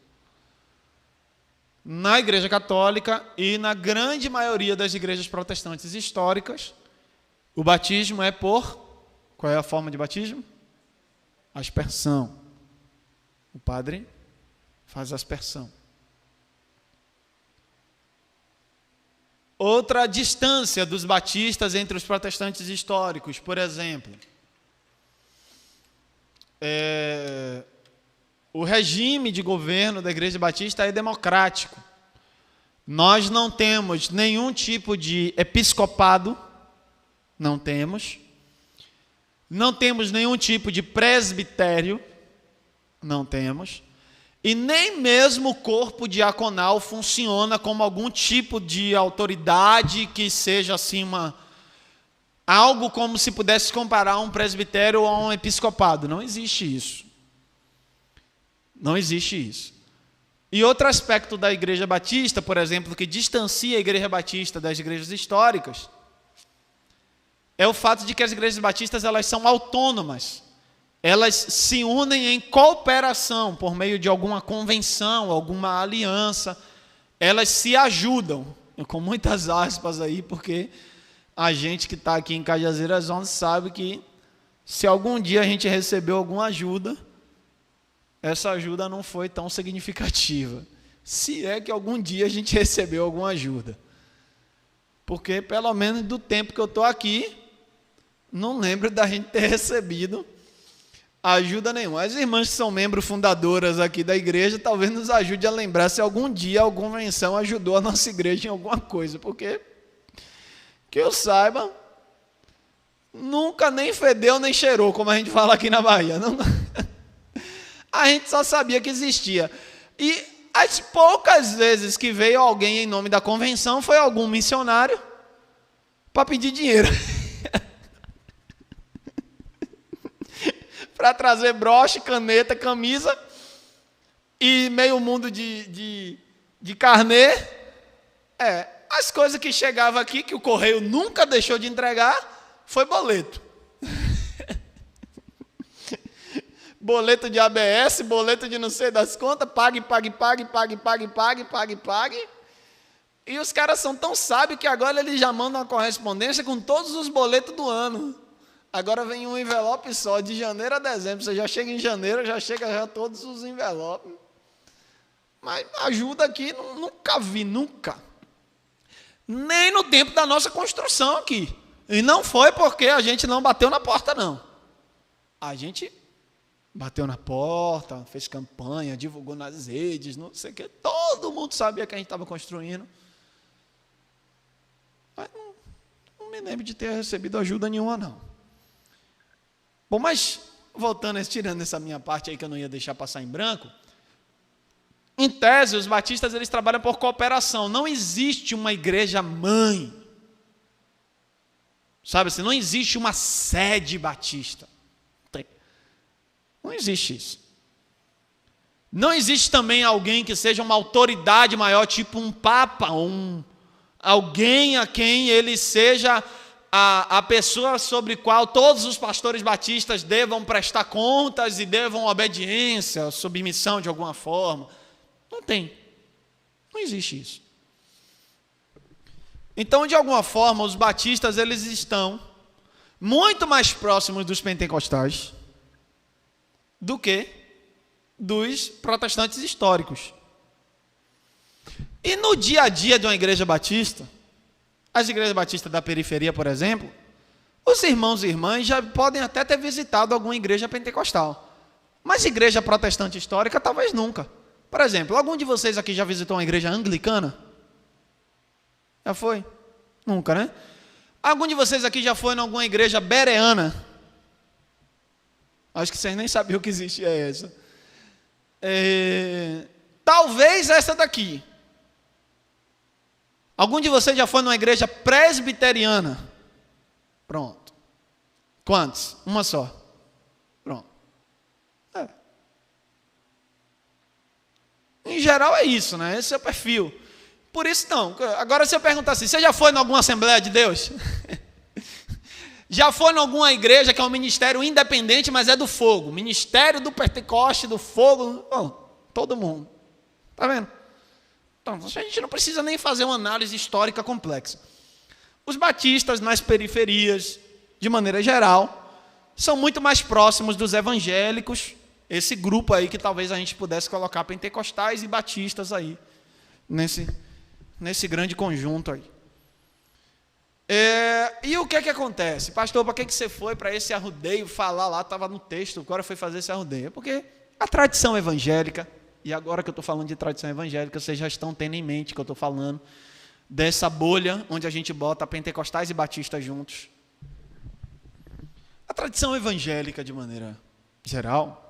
Na Igreja Católica e na grande maioria das igrejas protestantes históricas, o batismo é por... Qual é a forma de batismo? Aspersão. O padre faz aspersão. Outra distância dos batistas entre os protestantes históricos, por exemplo, o regime de governo da Igreja Batista é democrático. Nós não temos nenhum tipo de episcopado, não temos nenhum tipo de presbitério, não temos, e nem mesmo o corpo diaconal funciona como algum tipo de autoridade que seja assim algo como se pudesse comparar um presbitério a um episcopado. Não existe isso. Não existe isso. E outro aspecto da Igreja Batista, por exemplo, que distancia a Igreja Batista das igrejas históricas, é o fato de que as igrejas batistas elas são autônomas. Elas se unem em cooperação por meio de alguma convenção, alguma aliança. Elas se ajudam, com muitas aspas aí, porque a gente que está aqui em Cajazeiras 11 sabe que se algum dia a gente recebeu alguma ajuda, essa ajuda não foi tão significativa. Se é que algum dia a gente recebeu alguma ajuda. Porque pelo menos do tempo que eu estou aqui, não lembro da gente ter recebido ajuda nenhuma. As irmãs que são membros fundadoras aqui da igreja, talvez nos ajude a lembrar se algum dia alguma convenção ajudou a nossa igreja em alguma coisa, porque, que eu saiba, nunca nem fedeu nem cheirou, como a gente fala aqui na Bahia. Não, a gente só sabia que existia. E as poucas vezes que veio alguém em nome da convenção, foi algum missionário para pedir dinheiro. Para trazer broche, caneta, camisa e meio mundo de carnê. As coisas que chegavam aqui, que o correio nunca deixou de entregar, foi boleto. Boleto de ABS, boleto de não sei das contas, pague. E os caras são tão sábios que agora eles já mandam uma correspondência com todos os boletos do ano. Agora vem um envelope só, de janeiro a dezembro. Você já chega em janeiro, já todos os envelopes. Mas ajuda aqui, nunca vi, nunca. Nem no tempo da nossa construção aqui. E não foi porque a gente não bateu na porta, não. A gente bateu na porta, fez campanha, divulgou nas redes, não sei o quê. Todo mundo sabia que a gente estava construindo. Mas não me lembro de ter recebido ajuda nenhuma, não. Bom, mas voltando, tirando essa minha parte aí que eu não ia deixar passar em branco, em tese, os batistas eles trabalham por cooperação. Não existe uma igreja mãe. Sabe assim, não existe uma sede batista. Não existe isso. Não existe também alguém que seja uma autoridade maior, tipo um papa, alguém a quem ele seja a pessoa sobre qual todos os pastores batistas devam prestar contas e devam obediência, submissão de alguma forma. Não tem. Não existe isso. Então, de alguma forma, os batistas eles estão muito mais próximos dos pentecostais do que dos protestantes históricos. E no dia a dia de uma igreja batista, as igrejas batistas da periferia, por exemplo, os irmãos e irmãs já podem até ter visitado alguma igreja pentecostal. Mas igreja protestante histórica, talvez nunca. Por exemplo, algum de vocês aqui já visitou uma igreja anglicana? Já foi? Nunca, né? Algum de vocês aqui já foi em alguma igreja bereana? Acho que vocês nem sabiam que existia essa. Talvez essa daqui. Algum de vocês já foi numa igreja presbiteriana? Pronto. Quantos? Uma só. Pronto. Em geral é isso, né? Esse é o perfil. Por isso não. Agora se eu perguntar assim, você já foi em alguma Assembleia de Deus? Já foi em alguma igreja que é um ministério independente, mas é do fogo. Ministério do Pentecoste, do fogo. Oh, todo mundo. Está vendo? Então, a gente não precisa nem fazer uma análise histórica complexa. Os batistas nas periferias, de maneira geral, são muito mais próximos dos evangélicos, esse grupo aí que talvez a gente pudesse colocar pentecostais e batistas aí, nesse grande conjunto aí. E o que é que acontece? Pastor, para que você foi para esse arrudeio falar lá, estava no texto, agora foi fazer esse arrudeio? Porque a tradição evangélica, e agora que eu estou falando de tradição evangélica, vocês já estão tendo em mente que eu estou falando dessa bolha onde a gente bota pentecostais e batistas juntos. A tradição evangélica, de maneira geral,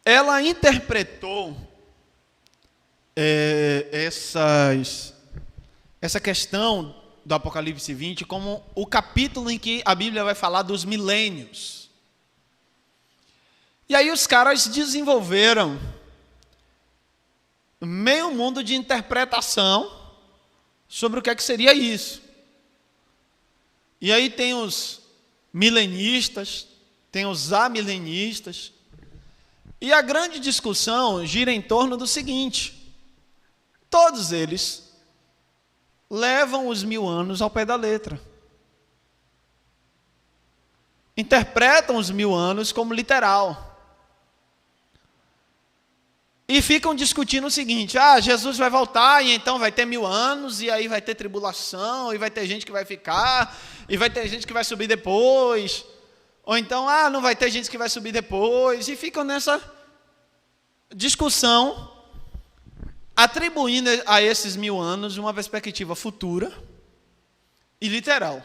ela interpretou essa questão do Apocalipse 20 como o capítulo em que a Bíblia vai falar dos milênios. E aí os caras desenvolveram meio mundo de interpretação sobre o que é que seria isso. E aí tem os milenistas, tem os amilenistas, e a grande discussão gira em torno do seguinte: todos eles levam os 1000 anos ao pé da letra. Interpretam os 1000 anos como literal. E ficam discutindo o seguinte: Jesus vai voltar e então vai ter 1000 anos, e aí vai ter tribulação, e vai ter gente que vai ficar, e vai ter gente que vai subir depois. Ou então, não vai ter gente que vai subir depois. E ficam nessa discussão, atribuindo a esses 1000 anos uma perspectiva futura e literal.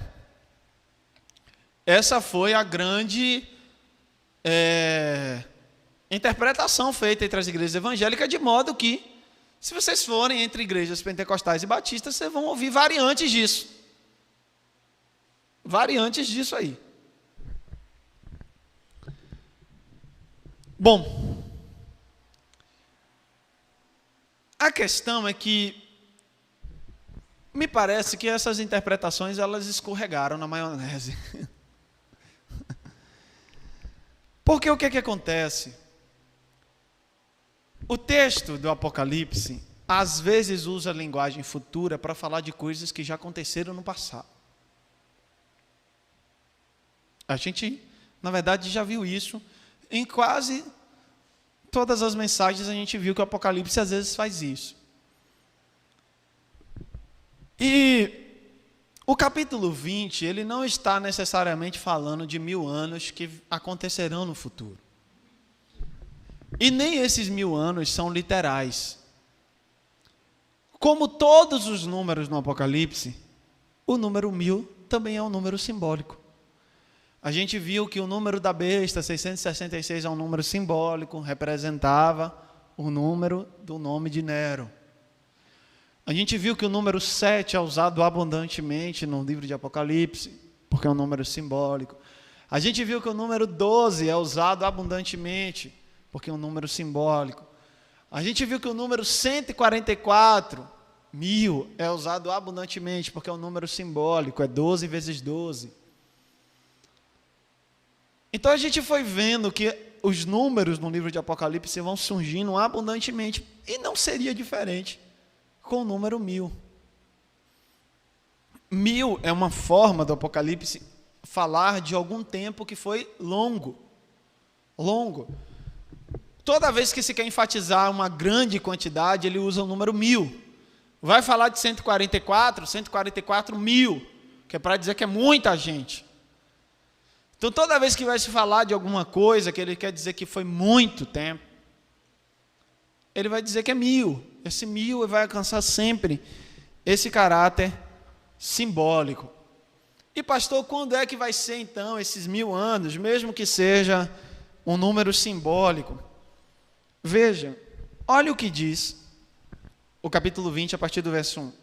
Essa foi a grande interpretação feita entre as igrejas evangélicas, de modo que, se vocês forem entre igrejas pentecostais e batistas, vocês vão ouvir variantes disso. Variantes disso aí. Bom, a questão é que me parece que essas interpretações elas escorregaram na maionese. Porque o que é que acontece? O texto do Apocalipse às vezes usa a linguagem futura para falar de coisas que já aconteceram no passado. A gente, na verdade, já viu isso em quase todas as mensagens. A gente viu que o Apocalipse às vezes faz isso. E o capítulo 20, ele não está necessariamente falando de 1000 anos que acontecerão no futuro. E nem esses 1000 anos são literais. Como todos os números no Apocalipse, o número 1000 também é um número simbólico. A gente viu que o número da besta, 666, é um número simbólico, representava o número do nome de Nero. A gente viu que o número 7 é usado abundantemente no livro de Apocalipse, porque é um número simbólico. A gente viu que o número 12 é usado abundantemente, porque é um número simbólico. A gente viu que o número 144, 1000, é usado abundantemente, porque é um número simbólico, é 12 vezes 12. Então a gente foi vendo que os números no livro de Apocalipse vão surgindo abundantemente, e não seria diferente com o número 1000. 1000 é uma forma do Apocalipse falar de algum tempo que foi longo. Longo. Toda vez que se quer enfatizar uma grande quantidade, ele usa o número 1000. Vai falar de 144 mil, que é para dizer que é muita gente. Então, toda vez que vai se falar de alguma coisa, que ele quer dizer que foi muito tempo, ele vai dizer que é 1000. Esse 1000 vai alcançar sempre esse caráter simbólico. E pastor, quando é que vai ser então esses 1000 anos, mesmo que seja um número simbólico? Veja, olha o que diz o capítulo 20, a partir do verso 1.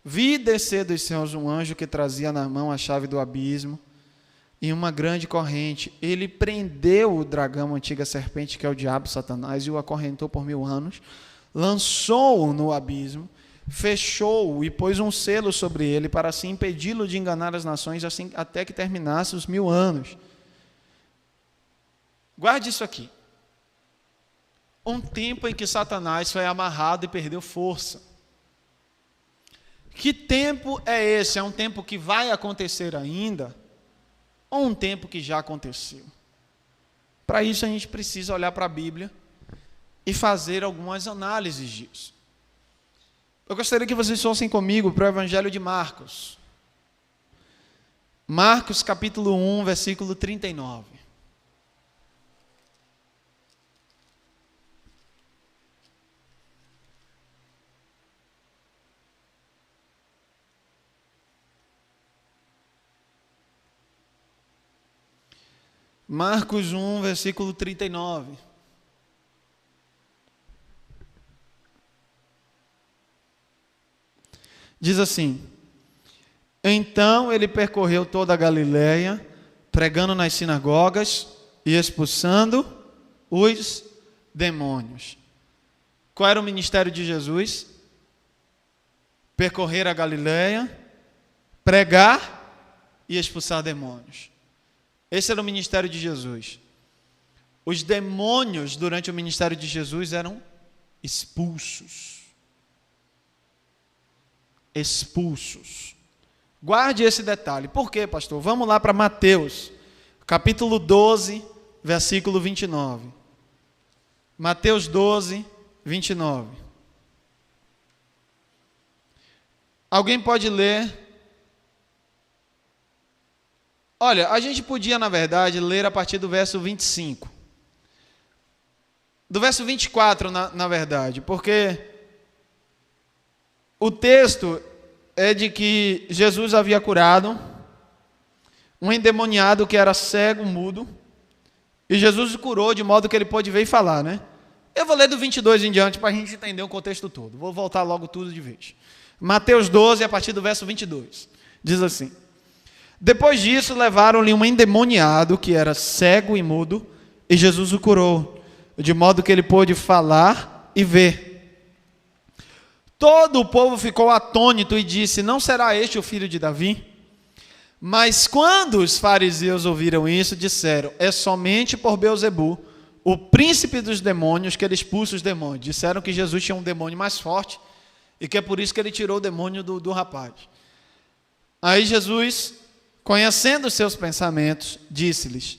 Vi descer dos céus um anjo que trazia na mão a chave do abismo e uma grande corrente. Ele prendeu o dragão, a antiga serpente, que é o diabo, Satanás, e o acorrentou por 1000 anos, lançou-o no abismo, fechou e pôs um selo sobre ele para assim impedi-lo de enganar as nações assim, até que terminasse os 1000 anos. Guarde isso aqui. Um tempo em que Satanás foi amarrado e perdeu força. Que tempo é esse? É um tempo que vai acontecer ainda? Ou um tempo que já aconteceu? Para isso a gente precisa olhar para a Bíblia e fazer algumas análises disso. Eu gostaria que vocês fossem comigo para o Evangelho de Marcos. Marcos capítulo 1, versículo 39. Marcos 1, versículo 39. Diz assim: então ele percorreu toda a Galileia, pregando nas sinagogas e expulsando os demônios. Qual era o ministério de Jesus? Percorrer a Galileia, pregar e expulsar demônios. Esse era o ministério de Jesus. Os demônios, durante o ministério de Jesus, eram expulsos. Expulsos. Guarde esse detalhe. Por quê, pastor? Vamos lá para Mateus, capítulo 12, versículo 29. Mateus 12, 29. Alguém pode ler? Olha, a gente podia, na verdade, ler a partir do verso 25. Do verso 24, na verdade, porque o texto é de que Jesus havia curado um endemoniado que era cego, mudo, e Jesus o curou de modo que ele pôde ver e falar, né? Eu vou ler do 22 em diante para a gente entender o contexto todo. Vou voltar logo tudo de vez. Mateus 12, a partir do verso 22. Diz assim: depois disso, levaram-lhe um endemoniado que era cego e mudo, e Jesus o curou, de modo que ele pôde falar e ver. Todo o povo ficou atônito e disse: não será este o filho de Davi? Mas quando os fariseus ouviram isso, disseram: é somente por Beelzebu, o príncipe dos demônios, que ele expulsa os demônios. Disseram que Jesus tinha um demônio mais forte e que é por isso que ele tirou o demônio do rapaz. Aí Jesus, conhecendo os seus pensamentos, disse-lhes: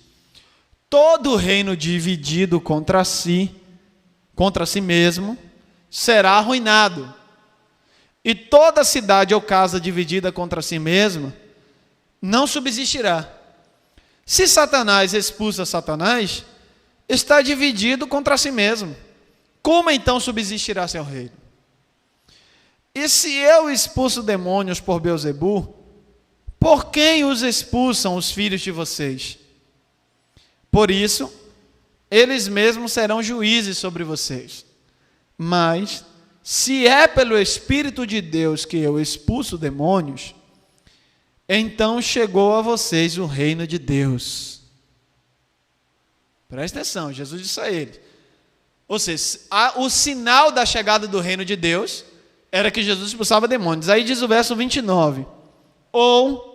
todo reino dividido contra si mesmo, será arruinado. E toda cidade ou casa dividida contra si mesma não subsistirá. Se Satanás expulsa Satanás, está dividido contra si mesmo. Como então subsistirá seu reino? E se eu expulso demônios por Beelzebu, por quem os expulsam os filhos de vocês? Por isso, eles mesmos serão juízes sobre vocês. Mas, se é pelo Espírito de Deus que eu expulso demônios, então chegou a vocês o reino de Deus. Presta atenção, Jesus disse a eles. Ou seja, o sinal da chegada do reino de Deus era que Jesus expulsava demônios. Aí diz o verso 29. Ou,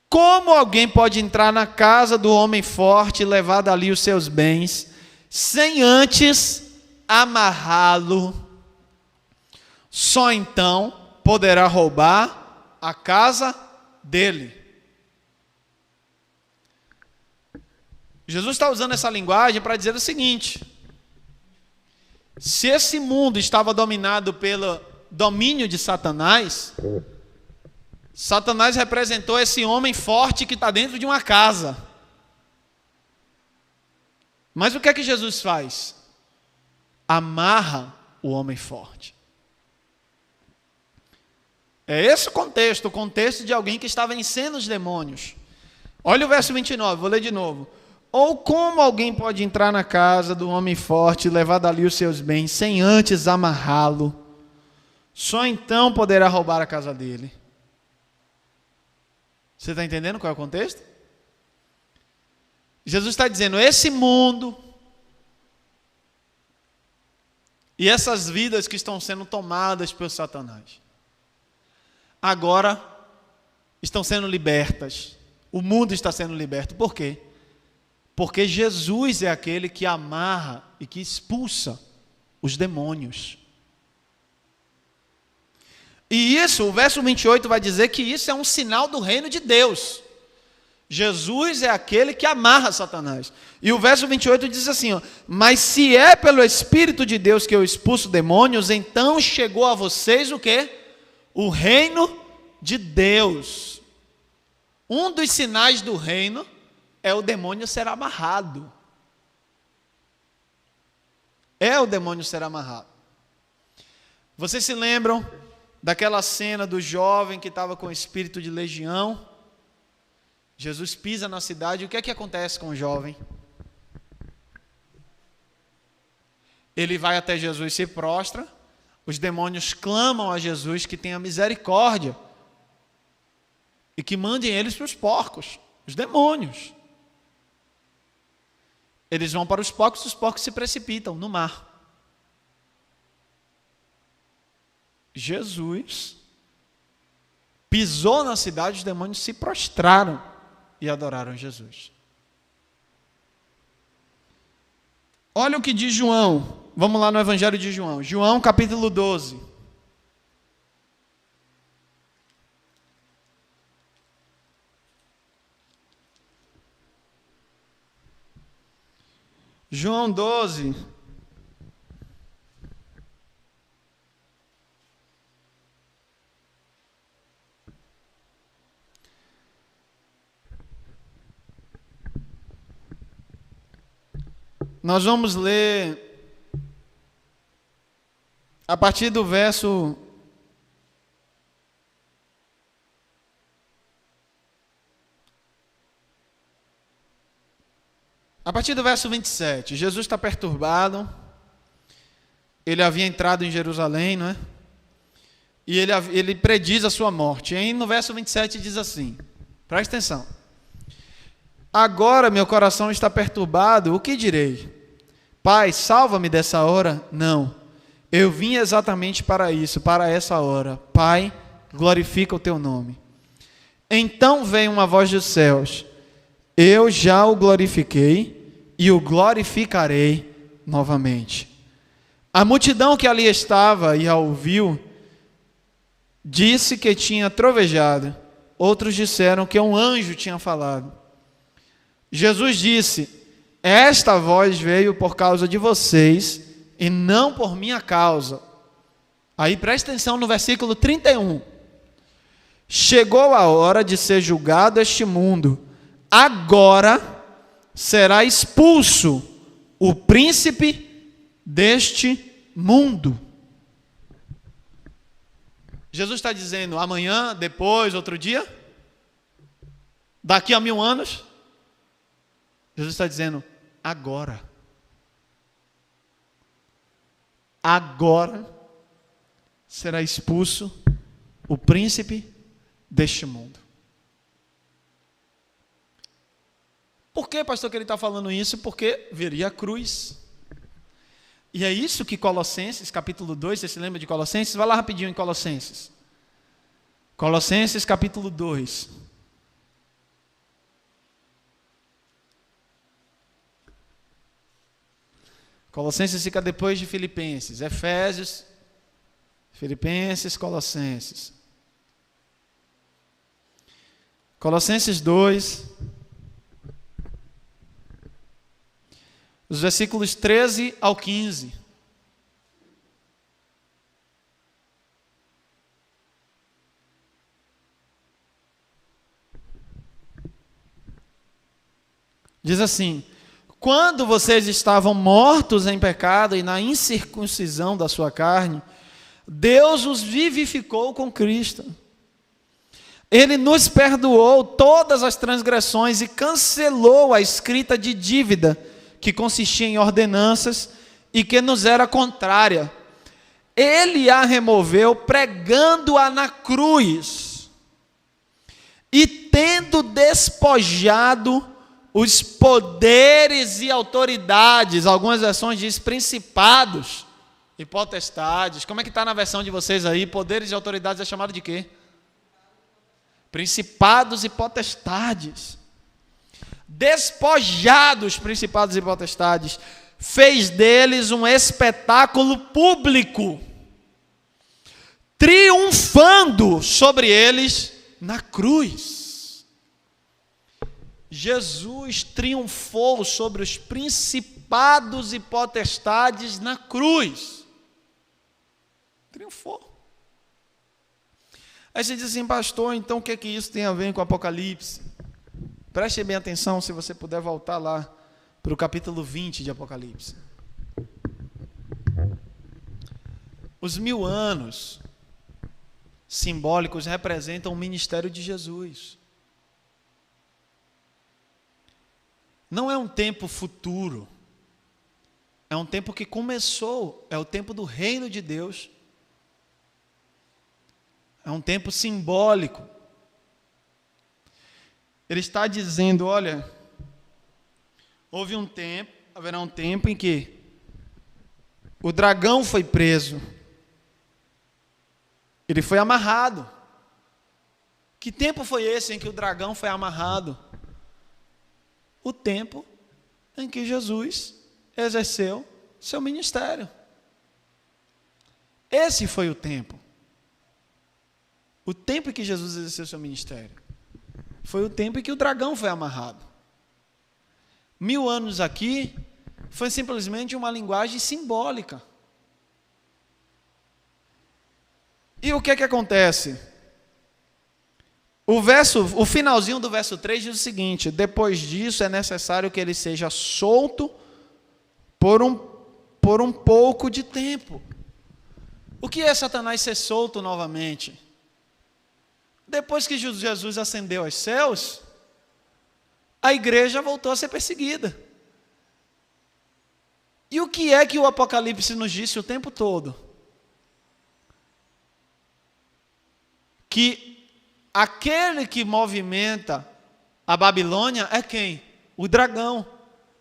como alguém pode entrar na casa do homem forte e levar dali os seus bens, sem antes amarrá-lo? Só então poderá roubar a casa dele. Jesus está usando essa linguagem para dizer o seguinte: se esse mundo estava dominado pelo domínio de Satanás, Satanás representou esse homem forte que está dentro de uma casa. Mas o que é que Jesus faz? Amarra o homem forte. É esse o contexto de alguém que está vencendo os demônios. Olha o verso 29, vou ler de novo. Ou como alguém pode entrar na casa do homem forte e levar dali os seus bens, sem antes amarrá-lo? Só então poderá roubar a casa dele. Você está entendendo qual é o contexto? Jesus está dizendo, esse mundo E essas vidas que estão sendo tomadas por Satanás, agora estão sendo libertas. O mundo está sendo liberto. Por quê? Porque Jesus é aquele que amarra e que expulsa os demônios. E isso, o verso 28 vai dizer que isso é um sinal do reino de Deus. Jesus é aquele que amarra Satanás. E o verso 28 diz assim, ó, mas se é pelo Espírito de Deus que eu expulso demônios, então chegou a vocês o quê? O reino de Deus. Um dos sinais do reino é o demônio ser amarrado. É o demônio ser amarrado. Vocês se lembram daquela cena do jovem que estava com espírito de legião? Jesus pisa na cidade, o que é que acontece com o jovem? Ele vai até Jesus, se prostra, os demônios clamam a Jesus que tenha misericórdia e que mandem eles para os porcos, os demônios. Eles vão para os porcos se precipitam no mar. Jesus pisou na cidade, os demônios se prostraram e adoraram Jesus. Olha o que diz João. Vamos lá no Evangelho de João. João capítulo 12. João 12. Nós vamos ler a partir do verso a partir do verso 27. Jesus está perturbado. Ele havia entrado em Jerusalém, não é? E ele prediz a sua morte. E aí no verso 27 diz assim, presta atenção. Agora meu coração está perturbado, o que direi? Pai, salva-me dessa hora? Não, eu vim exatamente para isso, para essa hora. Pai, glorifica o teu nome. Então veio uma voz dos céus, eu já o glorifiquei e o glorificarei novamente. A multidão que ali estava e a ouviu, disse que tinha trovejado, outros disseram que um anjo tinha falado. Jesus disse, esta voz veio por causa de vocês e não por minha causa. Aí presta atenção no versículo 31. Chegou a hora de ser julgado este mundo. Agora será expulso o príncipe deste mundo. Jesus está dizendo amanhã, depois, outro dia? Daqui a 1000 anos? Jesus está dizendo agora. Agora será expulso o príncipe deste mundo. Por que, pastor, que ele está falando isso? Porque viria a cruz. E é isso que Colossenses, capítulo 2, você se lembra de Colossenses? Vai lá rapidinho em Colossenses. Colossenses, capítulo 2. Colossenses fica depois de Filipenses. Efésios, Filipenses, Colossenses. Colossenses 2, os versículos 13 ao 15. Diz assim: quando vocês estavam mortos em pecado e na incircuncisão da sua carne, Deus os vivificou com Cristo. Ele nos perdoou todas as transgressões e cancelou a escrita de dívida que consistia em ordenanças e que nos era contrária. Ele a removeu pregando-a na cruz e tendo despojado os poderes e autoridades, algumas versões dizem principados, e potestades. Como é que está na versão de vocês aí? Poderes e autoridades é chamado de quê? Principados e potestades. Despojados, principados e potestades. Fez deles um espetáculo público, triunfando sobre eles na cruz. Jesus triunfou sobre os principados e potestades na cruz. Triunfou. Aí você diz assim, pastor, então o que é que isso tem a ver com Apocalipse? Preste bem atenção, se você puder voltar lá para o capítulo 20 de Apocalipse. Os 1000 anos simbólicos representam o ministério de Jesus. Não é um tempo futuro, é um tempo que começou, é o tempo do reino de Deus. É um tempo simbólico. Ele está dizendo, olha, haverá um tempo em que o dragão foi preso. Ele foi amarrado. Que tempo foi esse em que o dragão foi amarrado? O tempo em que Jesus exerceu seu ministério. Esse foi o tempo. O tempo em que Jesus exerceu seu ministério. Foi o tempo em que o dragão foi amarrado. 1000 anos aqui foi simplesmente uma linguagem simbólica. E o que é que acontece? O finalzinho do verso 3 diz o seguinte: depois disso é necessário que ele seja solto por um pouco de tempo. O que é Satanás ser solto novamente? Depois que Jesus ascendeu aos céus, a igreja voltou a ser perseguida. E o que é que o Apocalipse nos disse o tempo todo? Que aquele que movimenta a Babilônia é quem? O dragão.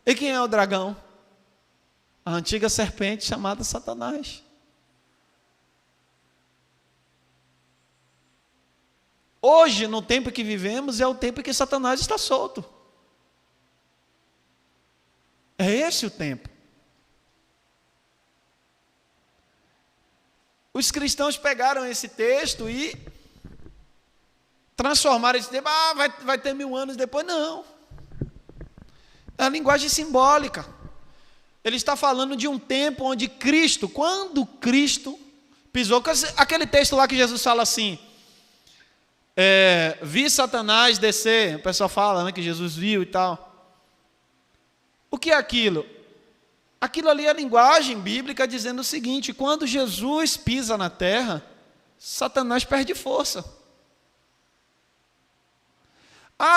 E quem é o dragão? A antiga serpente chamada Satanás. Hoje, no tempo que vivemos, é o tempo em que Satanás está solto. É esse o tempo. Os cristãos pegaram esse texto e transformaram esse tempo. Vai ter 1000 anos depois. Não. É a linguagem simbólica. Ele está falando de um tempo onde Cristo, quando Cristo pisou, aquele texto lá que Jesus fala assim, vi Satanás descer, o pessoal fala, né, que Jesus viu e tal. O que é aquilo? Aquilo ali é a linguagem bíblica dizendo o seguinte: quando Jesus pisa na terra, Satanás perde força.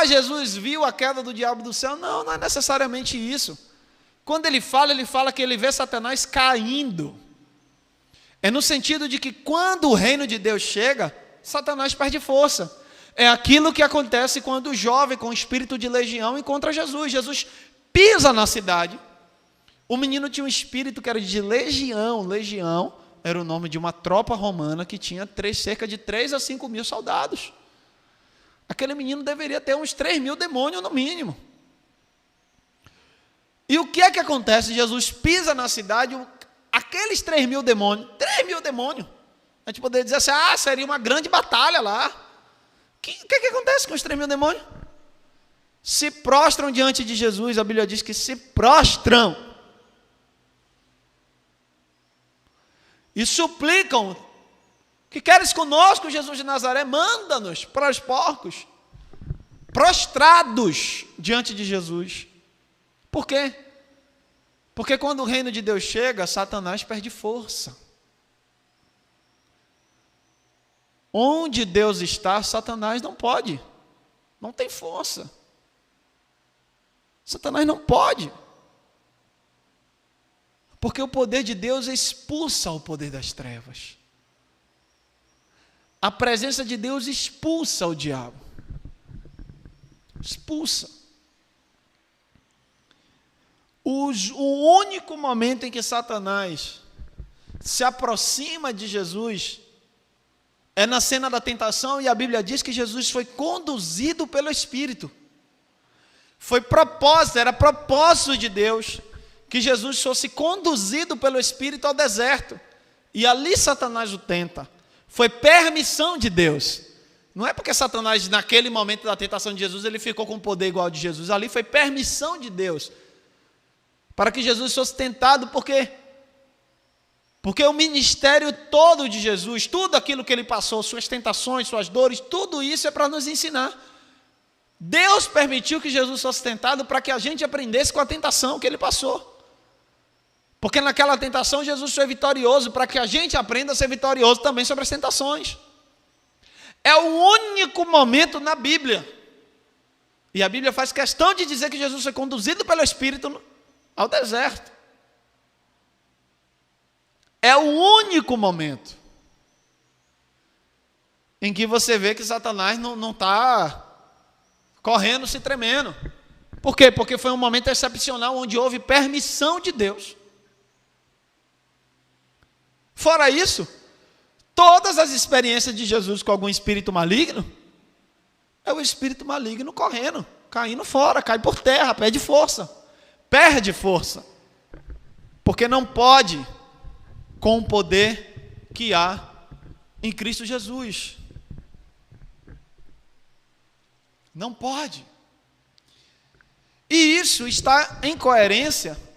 Jesus viu a queda do diabo do céu? Não, não é necessariamente isso. Quando ele fala que ele vê Satanás caindo. É no sentido de que quando o reino de Deus chega, Satanás perde força. É aquilo que acontece quando o jovem com espírito de legião encontra Jesus. Jesus pisa na cidade. O menino tinha um espírito que era de legião. Legião era o nome de uma tropa romana que tinha cerca de 3 a 5 mil soldados. Aquele menino deveria ter uns 3.000 demônios no mínimo. E o que é que acontece? Jesus pisa na cidade, aqueles 3.000 demônios, 3.000 demônios. A gente poderia dizer assim, seria uma grande batalha lá. O que acontece com os 3.000 demônios? Se prostram diante de Jesus, a Bíblia diz que se prostram. E suplicam, que queres conosco, Jesus de Nazaré? Manda-nos para os porcos. Prostrados diante de Jesus. Por quê? Porque quando o reino de Deus chega, Satanás perde força. Onde Deus está, Satanás não pode. Não tem força. Satanás não pode. Porque o poder de Deus expulsa o poder das trevas. A presença de Deus expulsa o diabo. Expulsa. O único momento em que Satanás se aproxima de Jesus, é na cena da tentação, e a Bíblia diz que Jesus foi conduzido pelo Espírito. Foi propósito, era propósito de Deus, que Jesus fosse conduzido pelo Espírito ao deserto. E ali Satanás o tenta. Foi permissão de Deus. Não é porque Satanás, naquele momento da tentação de Jesus, ele ficou com poder igual ao de Jesus. Ali foi permissão de Deus. Para que Jesus fosse tentado, porque o ministério todo de Jesus, tudo aquilo que ele passou, suas tentações, suas dores, tudo isso é para nos ensinar. Deus permitiu que Jesus fosse tentado para que a gente aprendesse com a tentação que ele passou. Porque naquela tentação Jesus foi vitorioso, para que a gente aprenda a ser vitorioso também sobre as tentações. É o único momento na Bíblia, e a Bíblia faz questão de dizer que Jesus foi conduzido pelo Espírito ao deserto. É o único momento em que você vê que Satanás não está correndo, se tremendo. Por quê? Porque foi um momento excepcional onde houve permissão de Deus. Fora isso, todas as experiências de Jesus com algum espírito maligno, é o espírito maligno correndo, caindo fora, cai por terra, perde força. Porque não pode com o poder que há em Cristo Jesus. Não pode. E isso está em coerência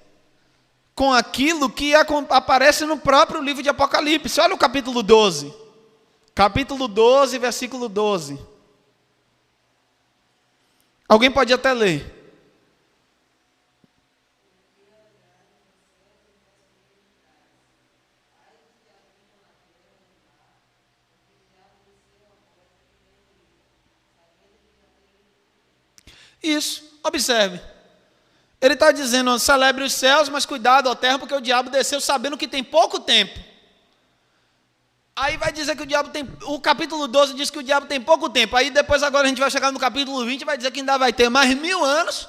com aquilo que aparece no próprio livro de Apocalipse. Olha o capítulo 12. Capítulo 12, versículo 12. Alguém pode até ler. Isso, observe. Ele está dizendo, celebre os céus, mas cuidado, ó terra, porque o diabo desceu sabendo que tem pouco tempo. Aí vai dizer que o capítulo 12 diz que o diabo tem pouco tempo. Aí depois agora a gente vai chegar no capítulo 20 e vai dizer que ainda vai ter mais 1000 anos,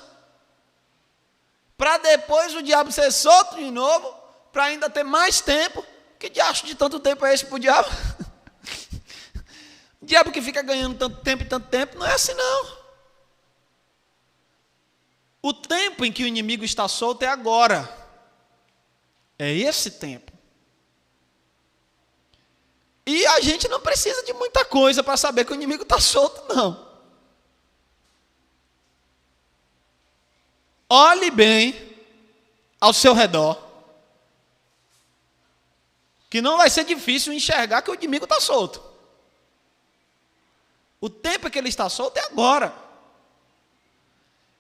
para depois o diabo ser solto de novo, para ainda ter mais tempo. Que diacho de tanto tempo é esse para o diabo? O diabo que fica ganhando tanto tempo, não é assim não. O tempo em que o inimigo está solto é agora. É esse tempo. E a gente não precisa de muita coisa para saber que o inimigo está solto, não. Olhe bem ao seu redor, que não vai ser difícil enxergar que o inimigo está solto. O tempo em que ele está solto é agora.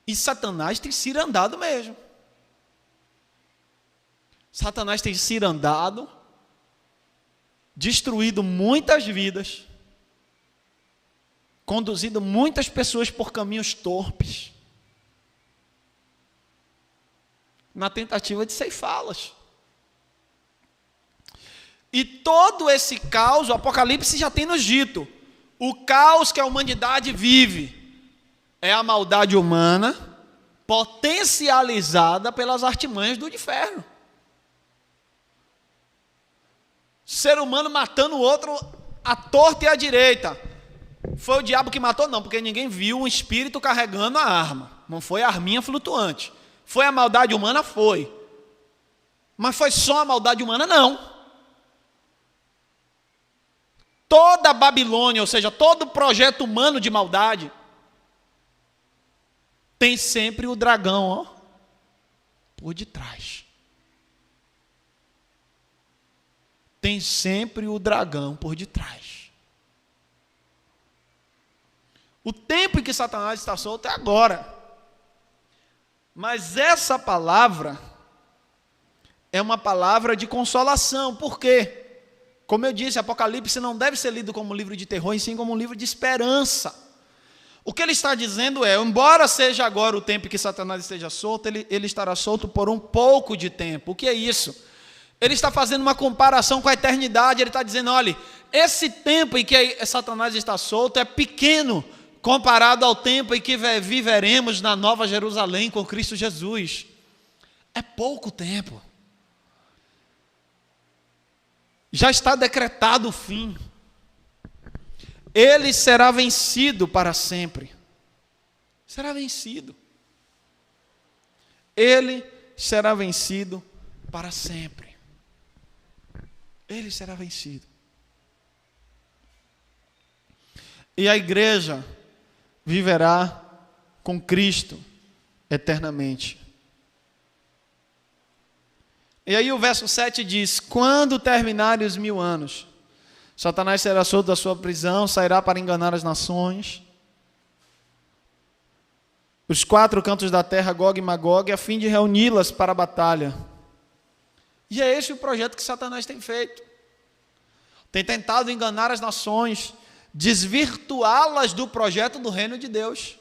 E Satanás tem cirandado mesmo. Satanás tem cirandado, destruído muitas vidas, conduzido muitas pessoas por caminhos torpes, na tentativa de ceifá-las. E todo esse caos, o Apocalipse já tem nos dito, o caos que a humanidade vive, é a maldade humana potencializada pelas artimanhas do inferno. Ser humano matando o outro à torta e à direita. Foi o diabo que matou? Não, porque ninguém viu um espírito carregando a arma. Não foi a arminha flutuante. Foi a maldade humana? Foi. Mas foi só a maldade humana? Não. Toda a Babilônia, ou seja, todo projeto humano de maldade, tem sempre o dragão, ó, por detrás. Tem sempre o dragão por detrás. O tempo em que Satanás está solto é agora. Mas essa palavra é uma palavra de consolação. Por quê? Como eu disse, Apocalipse não deve ser lido como um livro de terror, e sim como um livro de esperança. O que ele está dizendo é, embora seja agora o tempo que Satanás esteja solto, ele estará solto por um pouco de tempo. O que é isso? Ele está fazendo uma comparação com a eternidade. Ele está dizendo, olha, esse tempo em que Satanás está solto é pequeno comparado ao tempo em que viveremos na Nova Jerusalém com Cristo Jesus. É pouco tempo. Já está decretado o fim. Ele será vencido para sempre. Será vencido. Ele será vencido para sempre. Ele será vencido. E a igreja viverá com Cristo eternamente. E aí o verso 7 diz: quando terminarem os 1000 anos, Satanás será solto da sua prisão, sairá para enganar as nações, os 4 cantos da terra, Gog e Magog, a fim de reuni-las para a batalha. E é esse o projeto que Satanás tem feito. Tem tentado enganar as nações, desvirtuá-las do projeto do reino de Deus.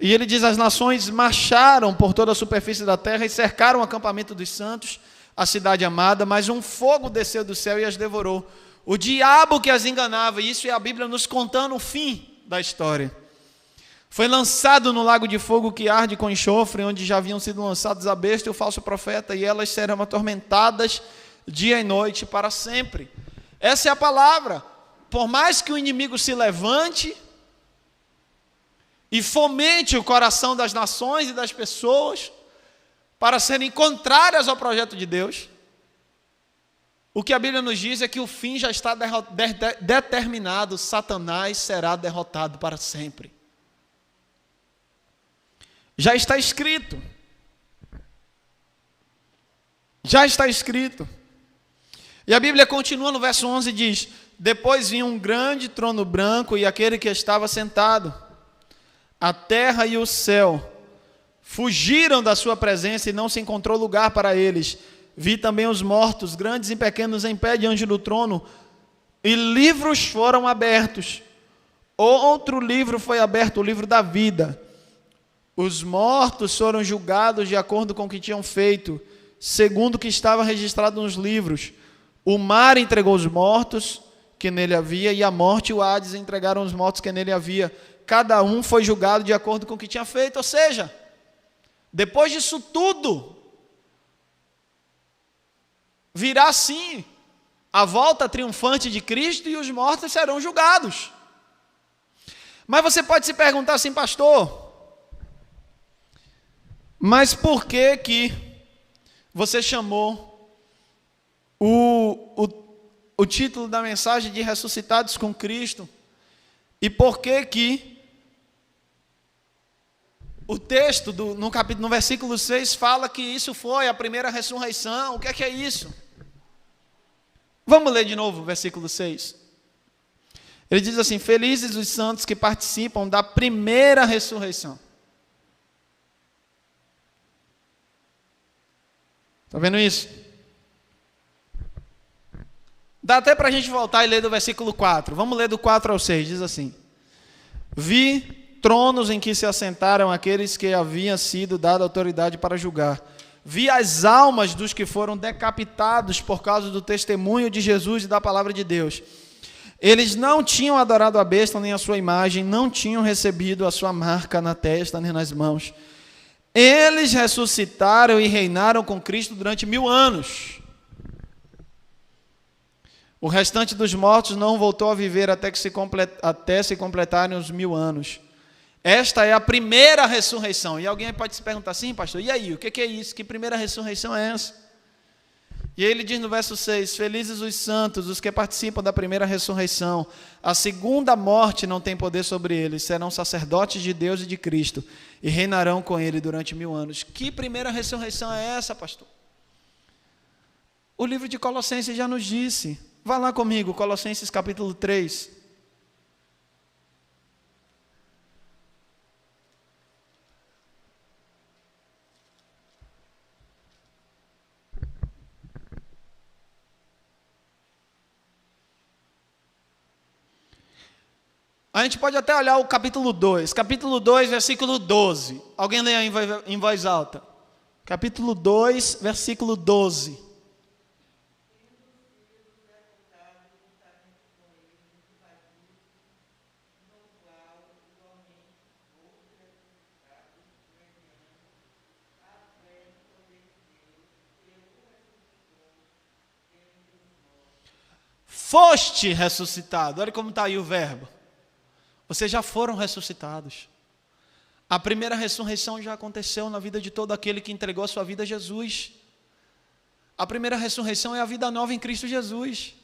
E ele diz: as nações marcharam por toda a superfície da terra e cercaram o acampamento dos santos, a cidade amada, mas um fogo desceu do céu e as devorou. O diabo que as enganava, e isso é a Bíblia nos contando o fim da história, foi lançado no lago de fogo que arde com enxofre, onde já haviam sido lançados a besta e o falso profeta, e elas serão atormentadas dia e noite para sempre. Essa é a palavra. Por mais que o inimigo se levante e fomente o coração das nações e das pessoas para serem contrárias ao projeto de Deus, o que a Bíblia nos diz é que o fim já está determinado. Satanás será derrotado para sempre. Já está escrito. Já está escrito. E a Bíblia continua no verso 11 e diz: depois vinha um grande trono branco e aquele que estava sentado. A terra e o céu fugiram da sua presença e não se encontrou lugar para eles. Vi também os mortos, grandes e pequenos, em pé diante do trono, e livros foram abertos. Outro livro foi aberto, o livro da vida. Os mortos foram julgados de acordo com o que tinham feito, segundo o que estava registrado nos livros. O mar entregou os mortos que nele havia, e a morte e o Hades entregaram os mortos que nele havia. Cada um foi julgado de acordo com o que tinha feito. Ou seja, depois disso tudo, virá sim a volta triunfante de Cristo e os mortos serão julgados. Mas você pode se perguntar assim: pastor, mas por que você chamou o título da mensagem de Ressuscitados com Cristo? E por que o texto no versículo 6 fala que isso foi a primeira ressurreição? O que é isso? Vamos ler de novo o versículo 6. Ele diz assim: felizes os santos que participam da primeira ressurreição. Está vendo isso? Dá até para a gente voltar e ler do versículo 4. Vamos ler do 4 ao 6. Diz assim: vi tronos em que se assentaram aqueles que haviam sido dada autoridade para julgar. Vi as almas dos que foram decapitados por causa do testemunho de Jesus e da palavra de Deus. Eles não tinham adorado a besta nem a sua imagem, não tinham recebido a sua marca na testa nem nas mãos. Eles ressuscitaram e reinaram com Cristo durante 1000 anos. O restante dos mortos não voltou a viver até se completarem os 1000 anos. Esta é a primeira ressurreição. E alguém pode se perguntar assim: pastor, e aí, o que é isso? Que primeira ressurreição é essa? E aí ele diz no verso 6, felizes os santos, os que participam da primeira ressurreição. A segunda morte não tem poder sobre eles, serão sacerdotes de Deus e de Cristo, e reinarão com ele durante 1000 anos. Que primeira ressurreição é essa, pastor? O livro de Colossenses já nos disse. Vá lá comigo, Colossenses capítulo 3. A gente pode até olhar o capítulo 2. Capítulo 2, versículo 12. Alguém lê aí em voz alta. Capítulo 2, versículo 12. foste ressuscitado. Olha como está aí o verbo. Vocês já foram ressuscitados. A primeira ressurreição já aconteceu na vida de todo aquele que entregou a sua vida a Jesus. A primeira ressurreição é a vida nova em Cristo Jesus.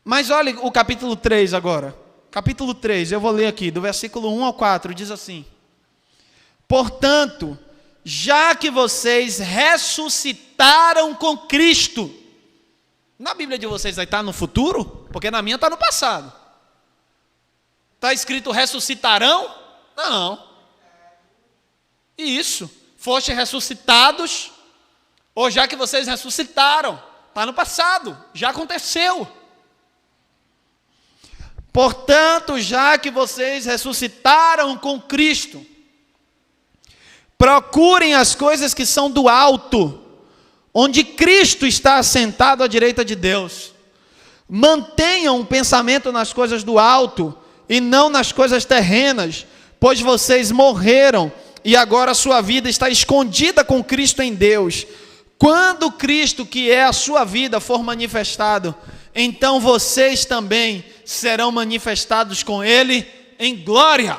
Mas olha o capítulo 3 agora. Capítulo 3, eu vou ler aqui, do versículo 1 ao 4, diz assim: portanto, já que vocês ressuscitaram com Cristo. Na Bíblia de vocês aí está no futuro? Porque na minha está no passado. Está escrito ressuscitarão? Não. E isso, foste ressuscitados, ou já que vocês ressuscitaram, está no passado, já aconteceu. Portanto, já que vocês ressuscitaram com Cristo, procurem as coisas que são do alto, onde Cristo está assentado à direita de Deus. Mantenham o pensamento nas coisas do alto e não nas coisas terrenas, pois vocês morreram e agora a sua vida está escondida com Cristo em Deus. Quando Cristo, que é a sua vida, for manifestado, então vocês também serão manifestados com Ele em glória.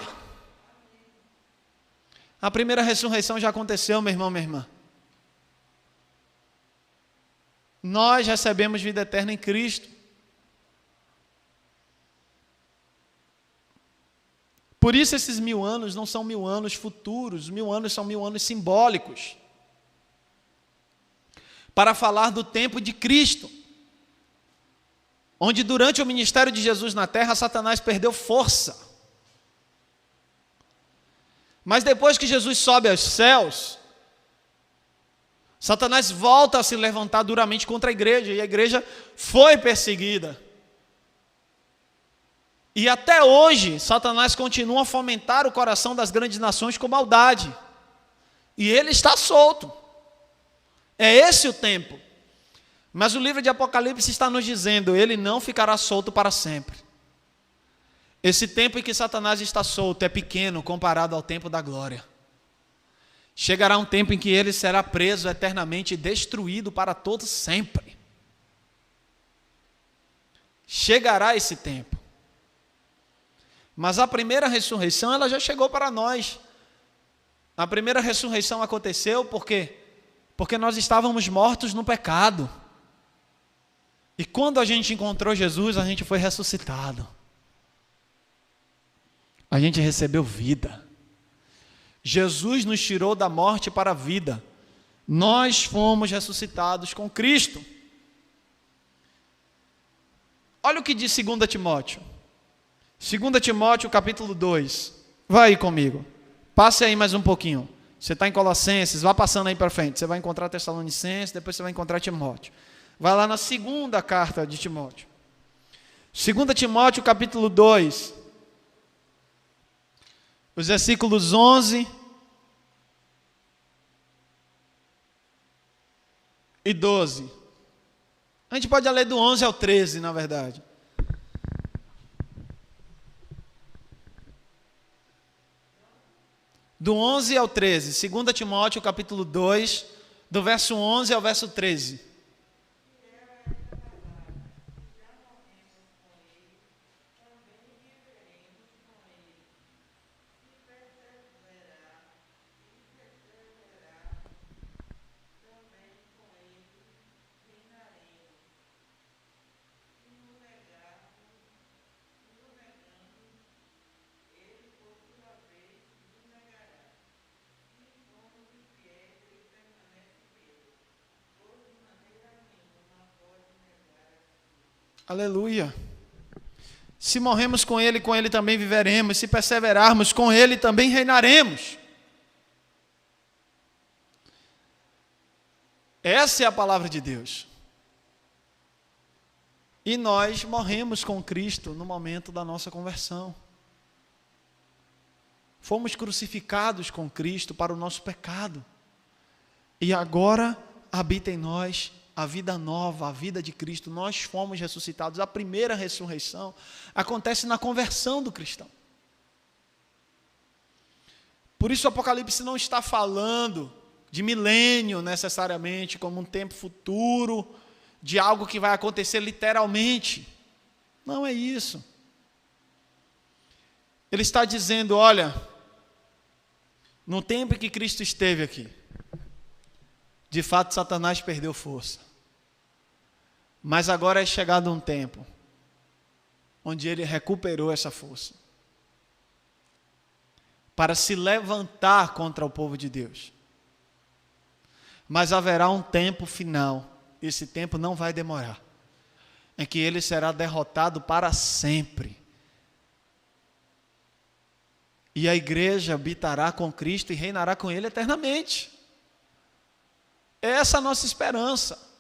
A primeira ressurreição já aconteceu, meu irmão, minha irmã. Nós recebemos vida eterna em Cristo. Por isso esses 1000 anos não são 1000 anos futuros, 1000 anos são 1000 anos simbólicos. Para falar do tempo de Cristo, onde durante o ministério de Jesus na terra, Satanás perdeu força. Mas depois que Jesus sobe aos céus, Satanás volta a se levantar duramente contra a igreja, e a igreja foi perseguida. E até hoje, Satanás continua a fomentar o coração das grandes nações com maldade. E ele está solto. É esse o tempo. Mas o livro de Apocalipse está nos dizendo, ele não ficará solto para sempre. Esse tempo em que Satanás está solto é pequeno comparado ao tempo da glória. Chegará um tempo em que ele será preso eternamente e destruído para todo sempre. Chegará esse tempo. Mas a primeira ressurreição, ela já chegou para nós. A primeira ressurreição aconteceu porque nós estávamos mortos no pecado. E quando a gente encontrou Jesus, a gente foi ressuscitado. A gente recebeu vida. Jesus nos tirou da morte para a vida. Nós fomos ressuscitados com Cristo. Olha o que diz 2 Timóteo. 2 Timóteo capítulo 2. Vai aí comigo. Passe aí mais um pouquinho. Você está em Colossenses, vá passando aí para frente. Você vai encontrar Tessalonicenses, depois você vai encontrar Timóteo. Vai lá na segunda carta de Timóteo. 2 Timóteo capítulo 2. Os versículos 11 e 12. A gente pode ler do 11 ao 13, na verdade. Do 11 ao 13. 2 Timóteo capítulo 2, do verso 11 ao verso 13. Aleluia. Se morremos com Ele também viveremos. Se perseverarmos com Ele, também reinaremos. Essa é a palavra de Deus. E nós morremos com Cristo no momento da nossa conversão. Fomos crucificados com Cristo para o nosso pecado. E agora habita em nós a vida nova, a vida de Cristo. Nós fomos ressuscitados. A primeira ressurreição acontece na conversão do cristão. Por isso o Apocalipse não está falando de milênio necessariamente, como um tempo futuro, de algo que vai acontecer literalmente. Não é isso. Ele está dizendo, olha, no tempo em que Cristo esteve aqui, de fato Satanás perdeu força. Mas agora é chegado um tempo onde ele recuperou essa força para se levantar contra o povo de Deus. Mas haverá um tempo final, esse tempo não vai demorar, em que ele será derrotado para sempre. E a igreja habitará com Cristo e reinará com ele eternamente. Essa é a nossa esperança.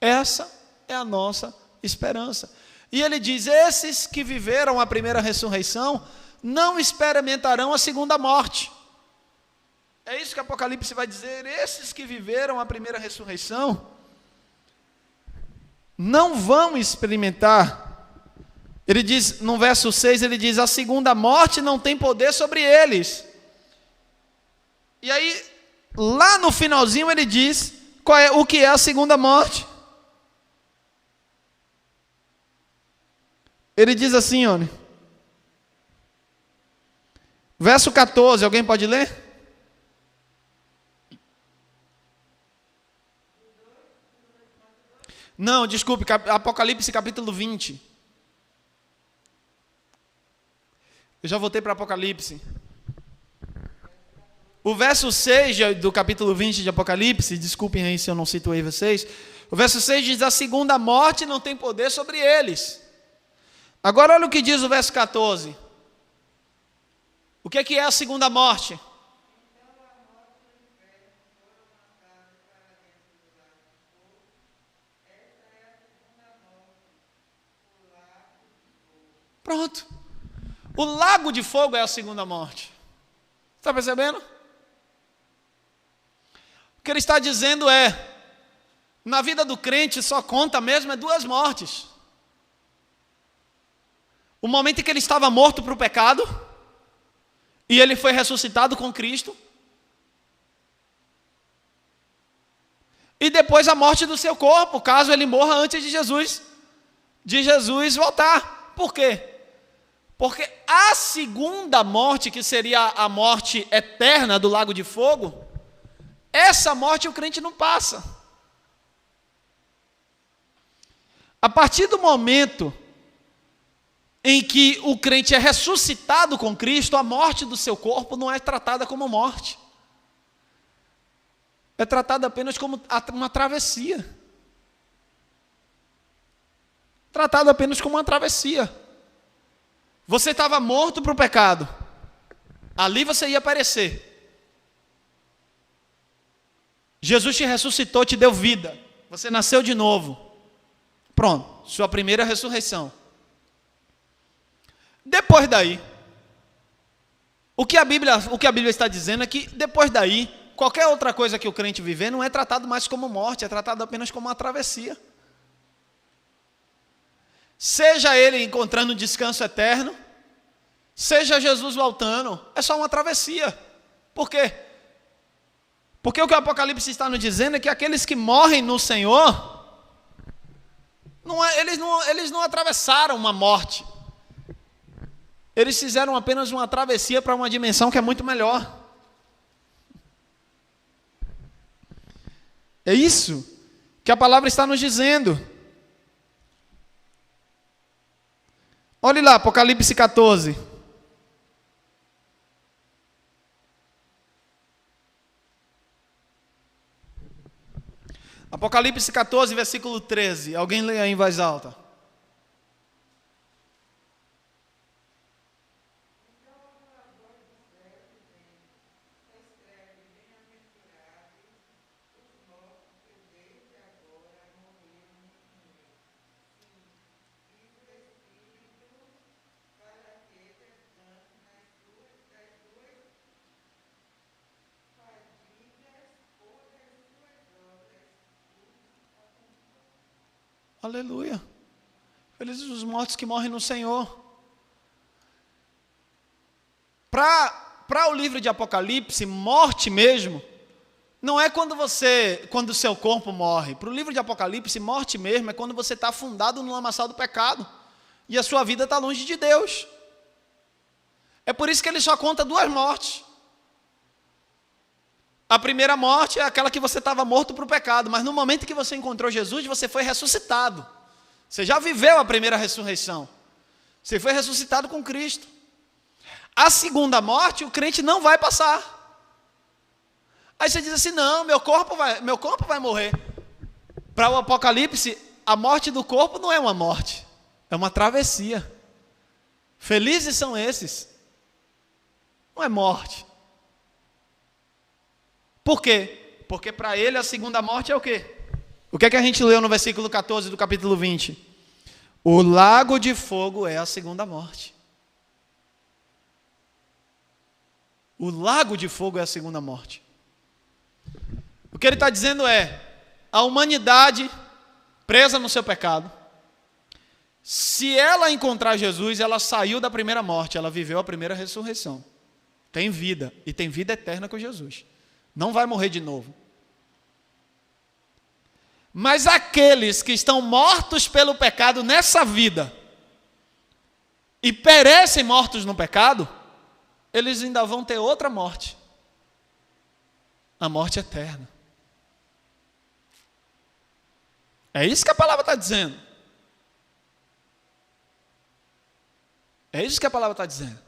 Essa é a nossa esperança. E ele diz, esses que viveram a primeira ressurreição, não experimentarão a segunda morte. É isso que Apocalipse vai dizer, esses que viveram a primeira ressurreição, não vão experimentar. Ele diz, no verso 6, ele diz, a segunda morte não tem poder sobre eles. E aí, lá no finalzinho ele diz, o que é a segunda morte? Ele diz assim, olha, verso 14, alguém pode ler? Não, desculpe, Apocalipse capítulo 20. Eu já voltei para Apocalipse. O verso 6 do capítulo 20 de Apocalipse, desculpem aí se eu não situei vocês, o verso 6 diz, a segunda morte não tem poder sobre eles. Agora olha o que diz o verso 14. O que é a segunda morte? Pronto. O lago de fogo é a segunda morte. Está percebendo? O que ele está dizendo é, na vida do crente só conta mesmo é duas mortes. O momento em que ele estava morto para o pecado, e ele foi ressuscitado com Cristo, e depois a morte do seu corpo, caso ele morra antes de Jesus voltar. Por quê? Porque a segunda morte, que seria a morte eterna do lago de fogo, essa morte o crente não passa. A partir do momento em que o crente é ressuscitado com Cristo, a morte do seu corpo não é tratada como morte. É tratada apenas como uma travessia. Tratado apenas como uma travessia. Você estava morto para o pecado. Ali você ia perecer. Jesus te ressuscitou, te deu vida. Você nasceu de novo. Pronto, sua primeira ressurreição. Depois daí, o que a Bíblia está dizendo é que depois daí, qualquer outra coisa que o crente viver não é tratado mais como morte, é tratado apenas como uma travessia. Seja ele encontrando descanso eterno, seja Jesus voltando, é só uma travessia. Por quê? Porque o que o Apocalipse está nos dizendo é que aqueles que morrem no Senhor, eles não atravessaram uma morte. Eles fizeram apenas uma travessia para uma dimensão que é muito melhor. É isso que a palavra está nos dizendo. Olhe lá, Apocalipse 14. Apocalipse 14, versículo 13. Alguém lê aí em voz alta. Aleluia. Felizes os mortos que morrem no Senhor. Para o livro de Apocalipse, morte mesmo, Não é quando o seu corpo morre. Para o livro de Apocalipse, morte mesmo é quando você está afundado no lamaçal do pecado e a sua vida está longe de Deus. É por isso que ele só conta 2 mortes. A primeira morte é aquela que você estava morto para o pecado, mas no momento que você encontrou Jesus, você foi ressuscitado. Você já viveu a primeira ressurreição. Você foi ressuscitado com Cristo. A segunda morte, o crente não vai passar. Aí você diz assim, não, meu corpo vai morrer. Para o Apocalipse, a morte do corpo não é uma morte, é uma travessia. Felizes são esses. Não é morte. Por quê? Porque para ele a segunda morte é o quê? O que é que a gente leu no versículo 14 do capítulo 20? O lago de fogo é a segunda morte. O lago de fogo é a segunda morte. O que ele está dizendo é, a humanidade presa no seu pecado, se ela encontrar Jesus, ela saiu da primeira morte, ela viveu a primeira ressurreição. Tem vida, e tem vida eterna com Jesus. Não vai morrer de novo. Mas aqueles que estão mortos pelo pecado nessa vida e perecem mortos no pecado, eles ainda vão ter outra morte. A morte eterna. É isso que a palavra está dizendo. É isso que a palavra está dizendo.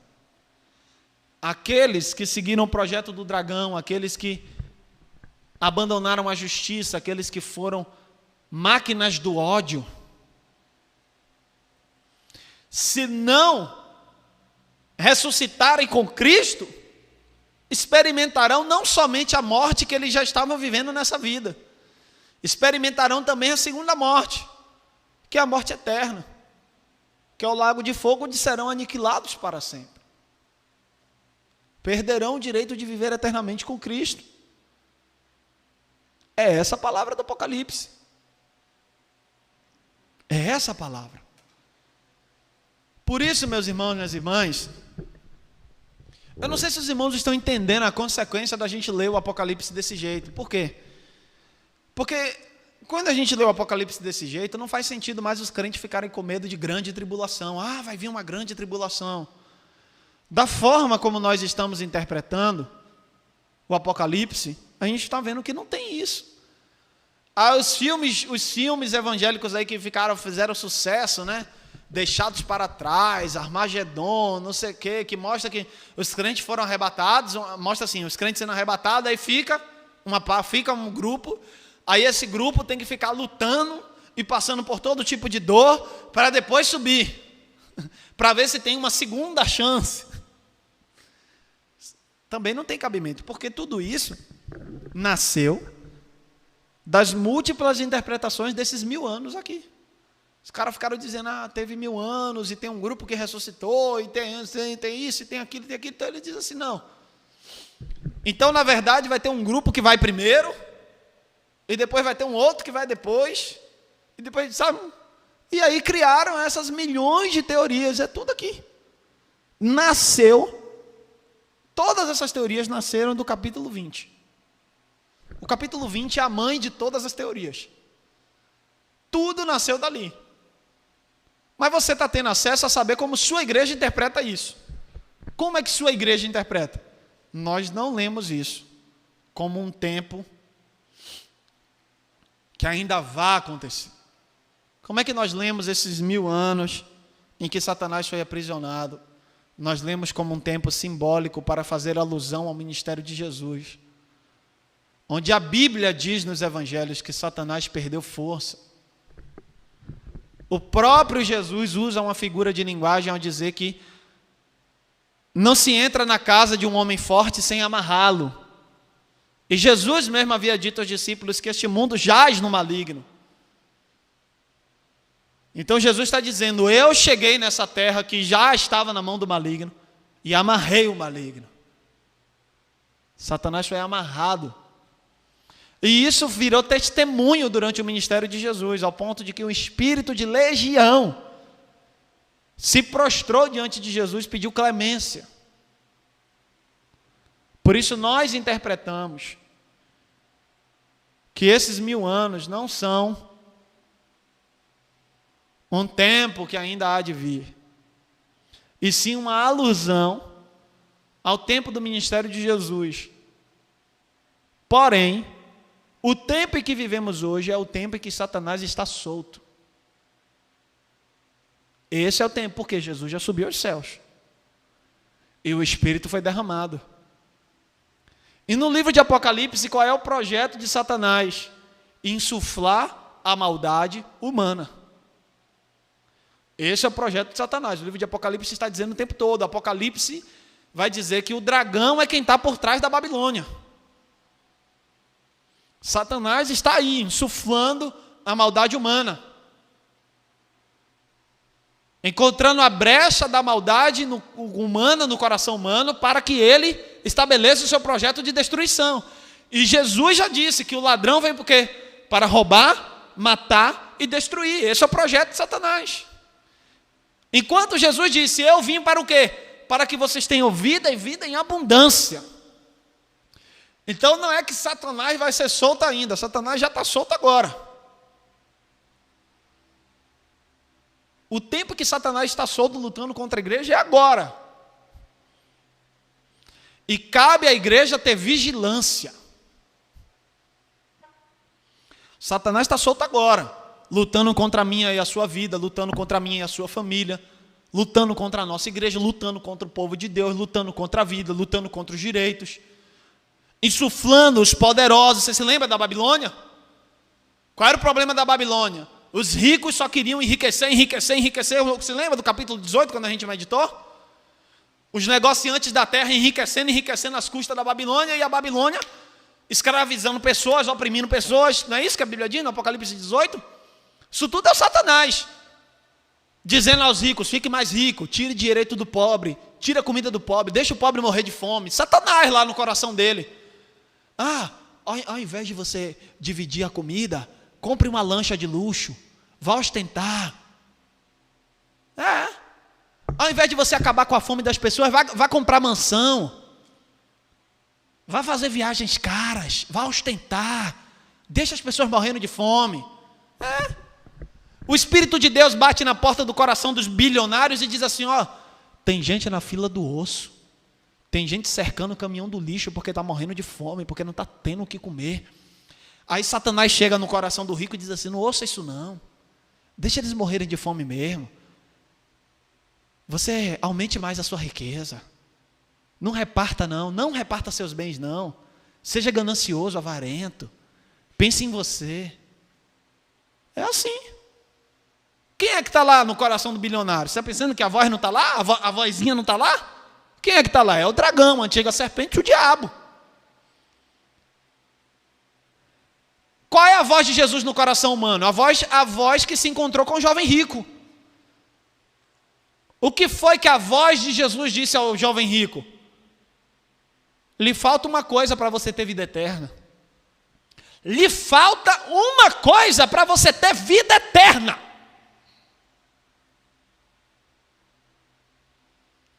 Aqueles que seguiram o projeto do dragão, aqueles que abandonaram a justiça, aqueles que foram máquinas do ódio, se não ressuscitarem com Cristo, experimentarão não somente a morte que eles já estavam vivendo nessa vida, experimentarão também a segunda morte, que é a morte eterna, que é o lago de fogo, onde serão aniquilados para sempre. Perderão o direito de viver eternamente com Cristo. É essa a palavra do Apocalipse. É essa a palavra. Por isso, meus irmãos e minhas irmãs, eu não sei se os irmãos estão entendendo a consequência da gente ler o Apocalipse desse jeito. Por quê? Porque quando a gente lê o Apocalipse desse jeito, não faz sentido mais os crentes ficarem com medo de grande tribulação. Ah, vai vir uma grande tribulação. Da forma como nós estamos interpretando o Apocalipse, a gente está vendo que não tem isso. Os filmes evangélicos aí que fizeram sucesso, né? Deixados para trás, Armagedon, não sei o quê, que mostra que os crentes foram arrebatados, mostra assim, os crentes sendo arrebatados, aí fica um grupo, aí esse grupo tem que ficar lutando e passando por todo tipo de dor, para depois subir, para ver se tem uma segunda chance. Também não tem cabimento, porque tudo isso nasceu das múltiplas interpretações desses 1000 anos aqui. Os caras ficaram dizendo, teve 1000 anos, e tem um grupo que ressuscitou, e tem isso, e tem aquilo, então ele diz assim, não. Então, na verdade, vai ter um grupo que vai primeiro, e depois vai ter um outro que vai depois, e depois, sabe? E aí criaram essas milhões de teorias, é tudo aqui. Todas essas teorias nasceram do capítulo 20. O capítulo 20 é a mãe de todas as teorias. Tudo nasceu dali. Mas você está tendo acesso a saber como sua igreja interpreta isso. Como é que sua igreja interpreta? Nós não lemos isso como um tempo que ainda vai acontecer. Como é que nós lemos esses 1000 anos em que Satanás foi aprisionado? Nós lemos como um tempo simbólico para fazer alusão ao ministério de Jesus, onde a Bíblia diz nos evangelhos que Satanás perdeu força. O próprio Jesus usa uma figura de linguagem ao dizer que não se entra na casa de um homem forte sem amarrá-lo. E Jesus mesmo havia dito aos discípulos que este mundo jaz no maligno. Então Jesus está dizendo, eu cheguei nessa terra que já estava na mão do maligno e amarrei o maligno. Satanás foi amarrado. E isso virou testemunho durante o ministério de Jesus, ao ponto de que um espírito de legião se prostrou diante de Jesus e pediu clemência. Por isso nós interpretamos que esses 1000 anos não são um tempo que ainda há de vir, e sim uma alusão ao tempo do ministério de Jesus. Porém, o tempo em que vivemos hoje é o tempo em que Satanás está solto. Esse é o tempo, porque Jesus já subiu aos céus e o Espírito foi derramado. E no livro de Apocalipse, qual é o projeto de Satanás? Insuflar a maldade humana. Esse é o projeto de Satanás. O livro de Apocalipse está dizendo o tempo todo. Apocalipse vai dizer que o dragão é quem está por trás da Babilônia. Satanás está aí, insuflando a maldade humana, encontrando a brecha da maldade humana no coração humano, para que ele estabeleça o seu projeto de destruição. E Jesus já disse que o ladrão vem por quê? Para roubar, matar e destruir. Esse é o projeto de Satanás. Enquanto Jesus disse, eu vim para o quê? Para que vocês tenham vida e vida em abundância. Então não é que Satanás vai ser solto ainda, Satanás já está solto agora. O tempo que Satanás está solto lutando contra a igreja é agora. E cabe à igreja ter vigilância. Satanás está solto agora, lutando contra a minha e a sua vida, lutando contra a minha e a sua família, lutando contra a nossa igreja, lutando contra o povo de Deus, lutando contra a vida, lutando contra os direitos, insuflando os poderosos. Você se lembra da Babilônia? Qual era o problema da Babilônia? Os ricos só queriam enriquecer, enriquecer, enriquecer. Você lembra do capítulo 18, quando a gente meditou? Os negociantes da terra enriquecendo, enriquecendo às custas da Babilônia, e a Babilônia escravizando pessoas, oprimindo pessoas. Não é isso que a Bíblia diz no Apocalipse 18? Isso tudo é o Satanás dizendo aos ricos, fique mais rico, tire direito do pobre, tire a comida do pobre, deixa o pobre morrer de fome. Satanás lá no coração dele. Ao invés de você dividir a comida, compre uma lancha de luxo, vá ostentar. Ao invés de você acabar com a fome das pessoas, vá comprar mansão, vá fazer viagens caras, vá ostentar, deixa as pessoas morrendo de fome. O Espírito de Deus bate na porta do coração dos bilionários e diz assim, tem gente na fila do osso, tem gente cercando o caminhão do lixo porque está morrendo de fome, porque não está tendo o que comer. Aí Satanás chega no coração do rico e diz assim, não ouça isso não, deixa eles morrerem de fome mesmo, você aumente mais a sua riqueza, não reparta não reparta seus bens não, seja ganancioso, avarento, pense em você. É assim. Quem é que está lá no coração do bilionário? Você está pensando que a voz não está lá? A vozinha não está lá? Quem é que está lá? É o dragão, a antiga serpente, o diabo. Qual é a voz de Jesus no coração humano? A voz que se encontrou com o jovem rico. O que foi que a voz de Jesus disse ao jovem rico? Lhe falta uma coisa para você ter vida eterna. Lhe falta uma coisa para você ter vida eterna.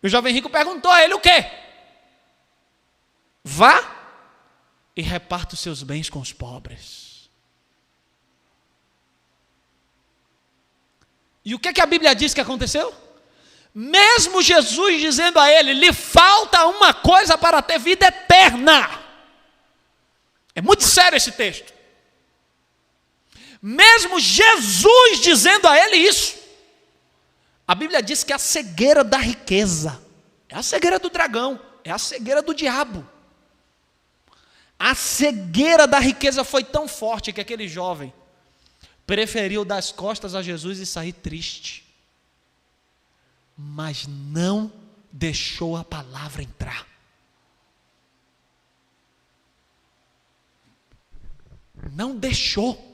E o jovem rico perguntou a ele o quê? Vá e reparta os seus bens com os pobres. E o que a Bíblia diz que aconteceu? Mesmo Jesus dizendo a ele, lhe falta uma coisa para ter vida eterna. É muito sério esse texto. Mesmo Jesus dizendo a ele isso, a Bíblia diz que a cegueira da riqueza é a cegueira do dragão, é a cegueira do diabo. A cegueira da riqueza foi tão forte que aquele jovem preferiu dar as costas a Jesus e sair triste. Mas não deixou a palavra entrar. Não deixou.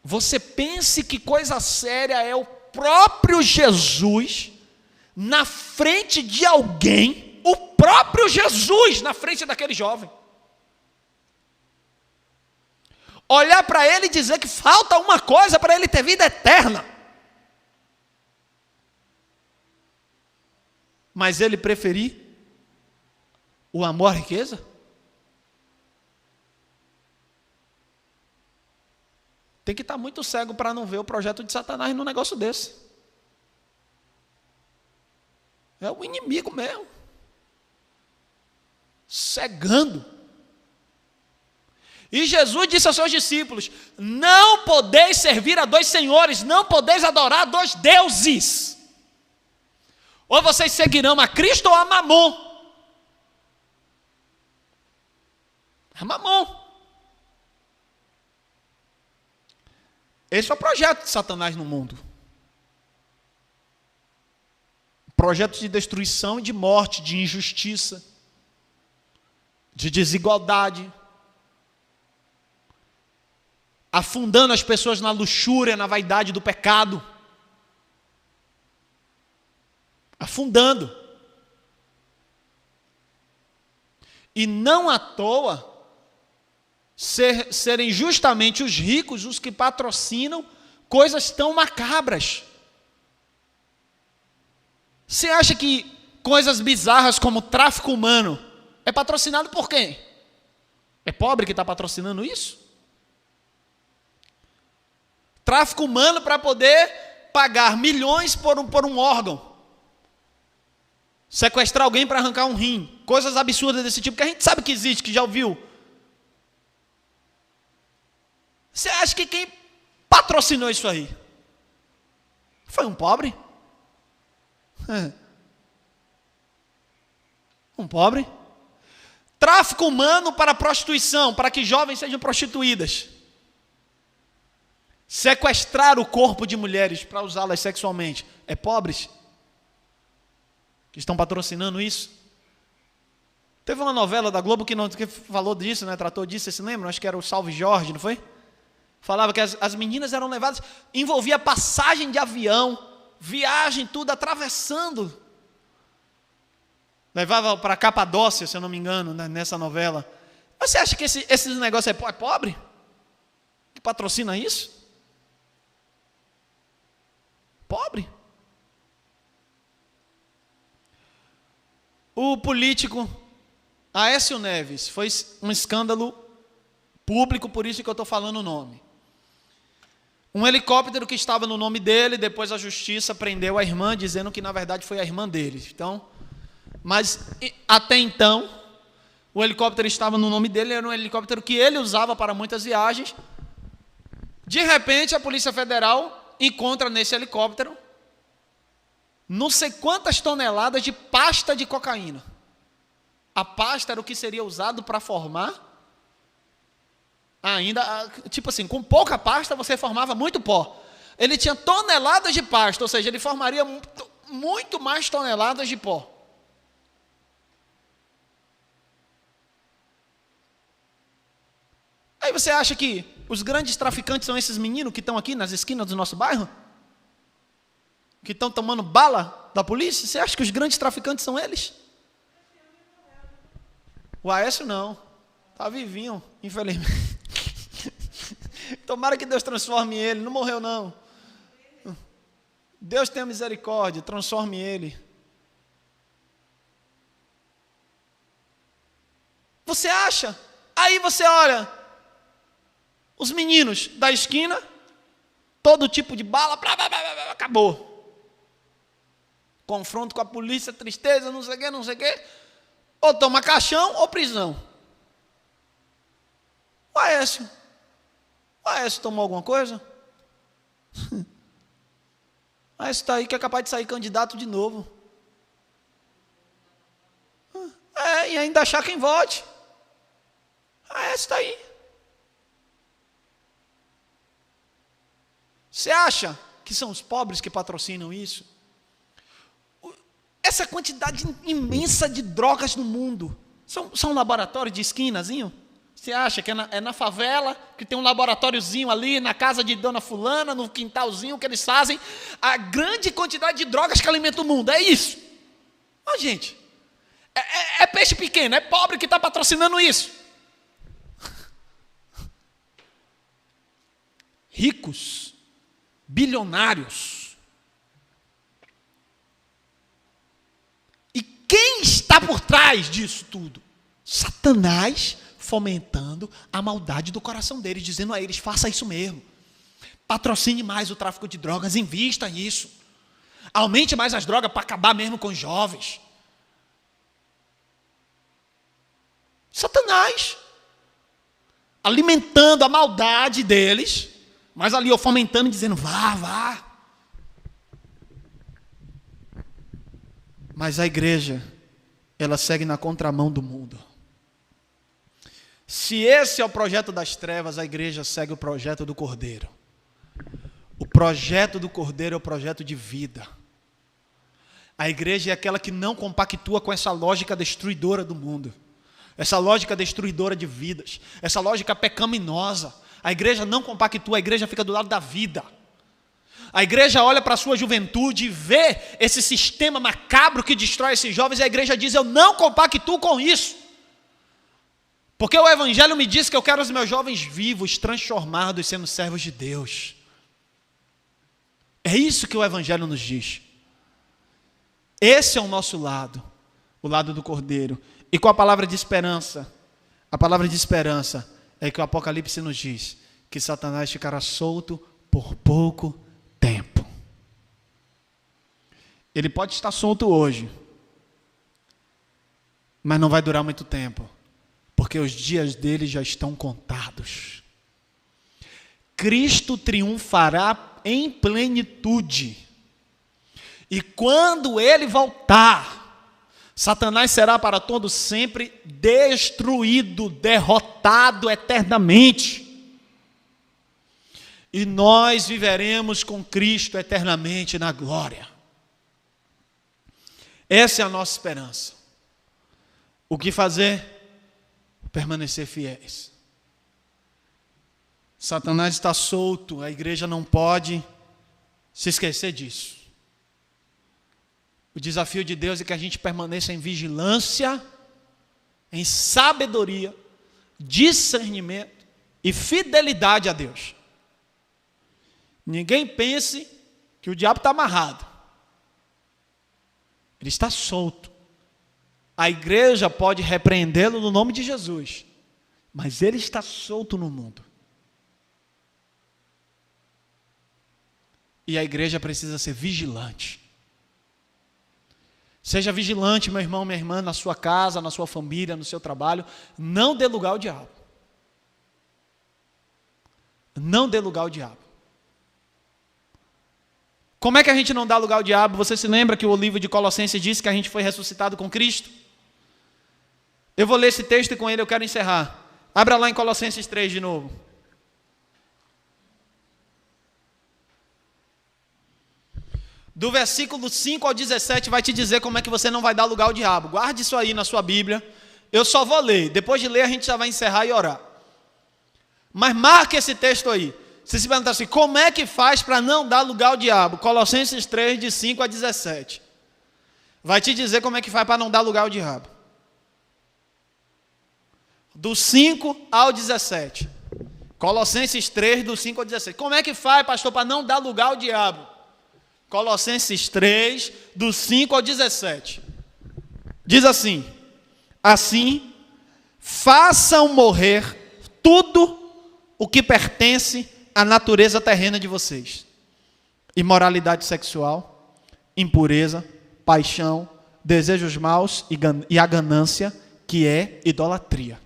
Você pense que coisa séria é o próprio Jesus na frente de alguém, o próprio Jesus na frente daquele jovem. Olhar para ele e dizer que falta uma coisa para ele ter vida eterna. Mas ele preferir o amor à riqueza? Tem que estar muito cego para não ver o projeto de Satanás num negócio desse. É o inimigo mesmo. Cegando. E Jesus disse aos seus discípulos: não podeis servir a dois senhores, não podeis adorar dois deuses. Ou vocês seguirão a Cristo ou a Mamon. A Mamon. Esse é o projeto de Satanás no mundo. Projeto de destruição e de morte, de injustiça, de desigualdade. Afundando as pessoas na luxúria, na vaidade do pecado. Afundando. E não à toa, serem justamente os ricos os que patrocinam coisas tão macabras. Você acha que coisas bizarras como tráfico humano é patrocinado por quem? É pobre que está patrocinando isso? Tráfico humano para poder pagar milhões por um órgão. Sequestrar alguém para arrancar um rim. Coisas absurdas desse tipo que a gente sabe que existe, que já ouviu. Você acha que quem patrocinou isso aí foi um pobre? Um pobre? Tráfico humano para prostituição, para que jovens sejam prostituídas. Sequestrar o corpo de mulheres para usá-las sexualmente. É pobres que estão patrocinando isso? Teve uma novela da Globo que falou disso, né? Tratou disso, vocês se lembram? Acho que era o Salve Jorge, não foi? Falava que as meninas eram levadas, envolvia passagem de avião, viagem, tudo, atravessando. Levava para Capadócia, se eu não me engano, né, nessa novela. Mas você acha que esse negócio é pobre? Que patrocina isso? Pobre. O político Aécio Neves foi um escândalo público, por isso que eu estou falando o nome. Um helicóptero que estava no nome dele, depois a justiça prendeu a irmã, dizendo que na verdade foi a irmã dele. Então, mas até então, o helicóptero estava no nome dele, era um helicóptero que ele usava para muitas viagens. De repente, a Polícia Federal encontra nesse helicóptero não sei quantas toneladas de pasta de cocaína. A pasta era o que seria usado para formar ainda, tipo assim, com pouca pasta você formava muito pó. Ele tinha toneladas de pasta, ou seja, ele formaria muito mais toneladas de pó. Aí você acha que os grandes traficantes são esses meninos que estão aqui nas esquinas do nosso bairro? Que estão tomando bala da polícia? Você acha que os grandes traficantes são eles? O Aécio não. Está vivinho, infelizmente. Tomara que Deus transforme ele. Não morreu, não. Deus tenha misericórdia, transforme ele. Você acha? Aí você olha, os meninos da esquina, todo tipo de bala, acabou. Confronto com a polícia, tristeza, não sei o quê. Ou toma caixão ou prisão. O Aécio tomou alguma coisa? O Aécio está aí que é capaz de sair candidato de novo. E ainda achar quem vote. O Aécio está aí. Você acha que são os pobres que patrocinam isso? Essa quantidade imensa de drogas no mundo, são laboratórios de esquinazinho? Você acha que é na favela, que tem um laboratóriozinho ali, na casa de dona fulana, no quintalzinho que eles fazem, a grande quantidade de drogas que alimenta o mundo, é isso? Ó, gente, é peixe pequeno, é pobre que está patrocinando isso. Ricos, bilionários. E quem está por trás disso tudo? Satanás fomentando a maldade do coração deles, dizendo a eles, faça isso mesmo. Patrocine mais o tráfico de drogas, invista nisso. Aumente mais as drogas para acabar mesmo com os jovens. Satanás, alimentando a maldade deles, mas ali fomentando e dizendo, vá. Mas a igreja, ela segue na contramão do mundo. Se esse é o projeto das trevas, a igreja segue o projeto do Cordeiro. O projeto do Cordeiro é o projeto de vida. A igreja é aquela que não compactua com essa lógica destruidora do mundo. Essa lógica destruidora de vidas. Essa lógica pecaminosa. A igreja não compactua, a igreja fica do lado da vida. A igreja olha para a sua juventude e vê esse sistema macabro que destrói esses jovens, e a igreja diz, eu não compactuo com isso. Porque o evangelho me diz que eu quero os meus jovens vivos, transformados, sendo servos de Deus. É isso que o evangelho nos diz. Esse é o nosso lado, o lado do Cordeiro. E com a palavra de esperança é que o Apocalipse nos diz que Satanás ficará solto por pouco tempo. Ele pode estar solto hoje, mas não vai durar muito tempo, porque os dias dele já estão contados. Cristo triunfará em plenitude, e quando ele voltar, Satanás será para todo sempre destruído, derrotado eternamente. E nós viveremos com Cristo eternamente na glória. Essa é a nossa esperança. O que fazer? Permanecer fiéis. Satanás está solto, a igreja não pode se esquecer disso. O desafio de Deus é que a gente permaneça em vigilância, em sabedoria, discernimento e fidelidade a Deus. Ninguém pense que o diabo está amarrado. Ele está solto. A igreja pode repreendê-lo no nome de Jesus, mas ele está solto no mundo. E a igreja precisa ser vigilante. Seja vigilante, meu irmão, minha irmã, na sua casa, na sua família, no seu trabalho. Não dê lugar ao diabo. Não dê lugar ao diabo. Como é que a gente não dá lugar ao diabo? Você se lembra que o livro de Colossenses diz que a gente foi ressuscitado com Cristo? Eu vou ler esse texto e com ele eu quero encerrar. Abra lá em Colossenses 3 de novo. Do versículo 5 ao 17 vai te dizer como é que você não vai dar lugar ao diabo. Guarde isso aí na sua Bíblia. Eu só vou ler. Depois de ler a gente já vai encerrar e orar. Mas marque esse texto aí. Você se perguntar assim, como é que faz para não dar lugar ao diabo? Colossenses 3, de 5 a 17. Vai te dizer como é que faz para não dar lugar ao diabo. Do 5 ao 17. Colossenses 3, do 5 ao 17. Como é que faz, pastor, para não dar lugar ao diabo? Colossenses 3, do 5 ao 17. Diz assim: assim, façam morrer tudo o que pertence à natureza terrena de vocês: imoralidade sexual, impureza, paixão, desejos maus e a ganância, que é idolatria.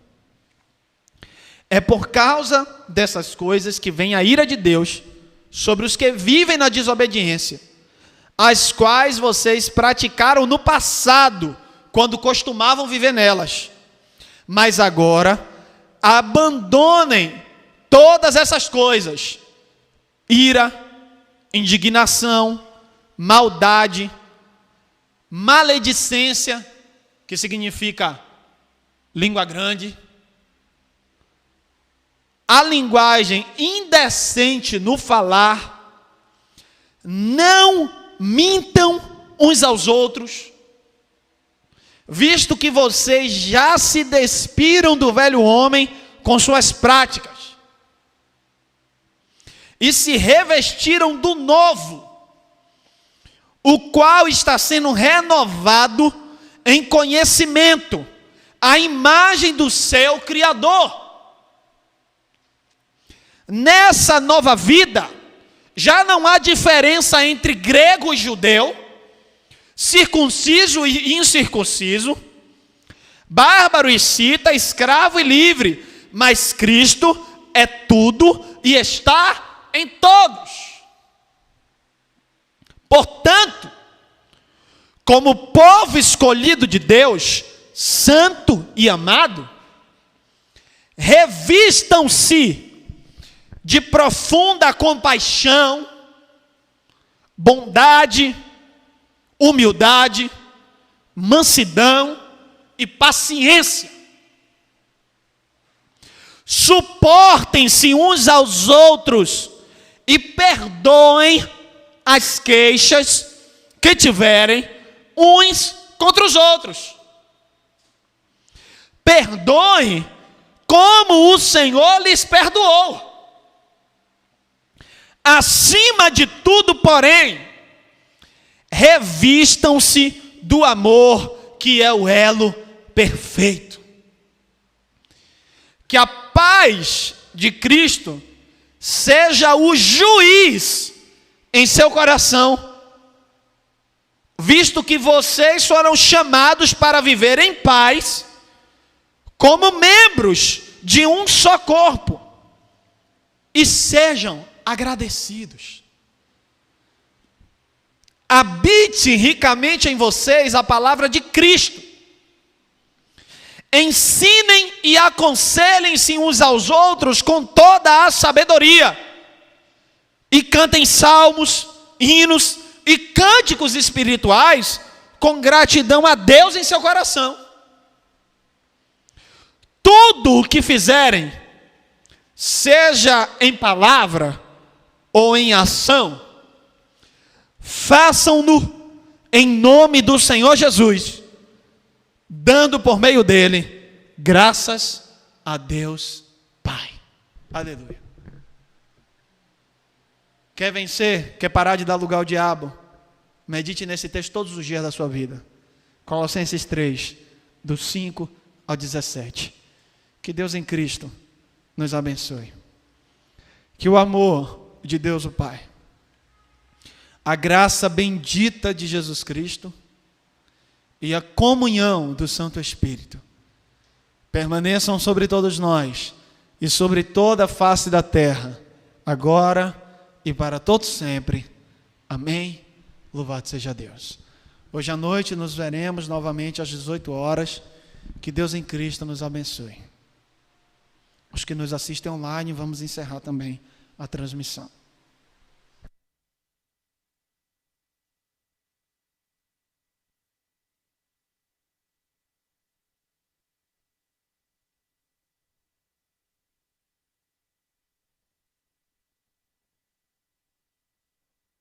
É por causa dessas coisas que vem a ira de Deus sobre os que vivem na desobediência, as quais vocês praticaram no passado, quando costumavam viver nelas. Mas agora, abandonem todas essas coisas: ira, indignação, maldade, maledicência, que significa língua grande, a linguagem indecente no falar. Não mintam uns aos outros, visto que vocês já se despiram do velho homem com suas práticas e se revestiram do novo, o qual está sendo renovado em conhecimento, à imagem do seu Criador. Nessa nova vida, já não há diferença entre grego e judeu, circunciso e incircunciso, bárbaro e cita, escravo e livre, mas Cristo é tudo e está em todos. Portanto, como povo escolhido de Deus, santo e amado, revistam-se de profunda compaixão, bondade, humildade, mansidão e paciência. Suportem-se uns aos outros e perdoem as queixas que tiverem uns contra os outros. Perdoem como o Senhor lhes perdoou. Acima de tudo, porém, revistam-se do amor, que é o elo perfeito. Que a paz de Cristo seja o juiz em seu coração, visto que vocês foram chamados para viver em paz, como membros de um só corpo, e sejam agradecidos. Habite ricamente em vocês a palavra de Cristo. Ensinem e aconselhem-se uns aos outros com toda a sabedoria. E cantem salmos, hinos e cânticos espirituais com gratidão a Deus em seu coração. Tudo o que fizerem, seja em palavra ou em ação, façam-no em nome do Senhor Jesus, dando por meio dele graças a Deus Pai. Aleluia. Quer vencer? Quer parar de dar lugar ao diabo? Medite nesse texto todos os dias da sua vida. Colossenses 3, do 5 ao 17. Que Deus em Cristo nos abençoe. Que o amor de Deus o Pai, a graça bendita de Jesus Cristo e a comunhão do Santo Espírito permaneçam sobre todos nós e sobre toda a face da terra, agora e para todos sempre. Amém. Louvado seja Deus. Hoje à noite nos veremos novamente às 18 horas. Que Deus em Cristo nos abençoe. Os que nos assistem online, vamos encerrar também a transmissão.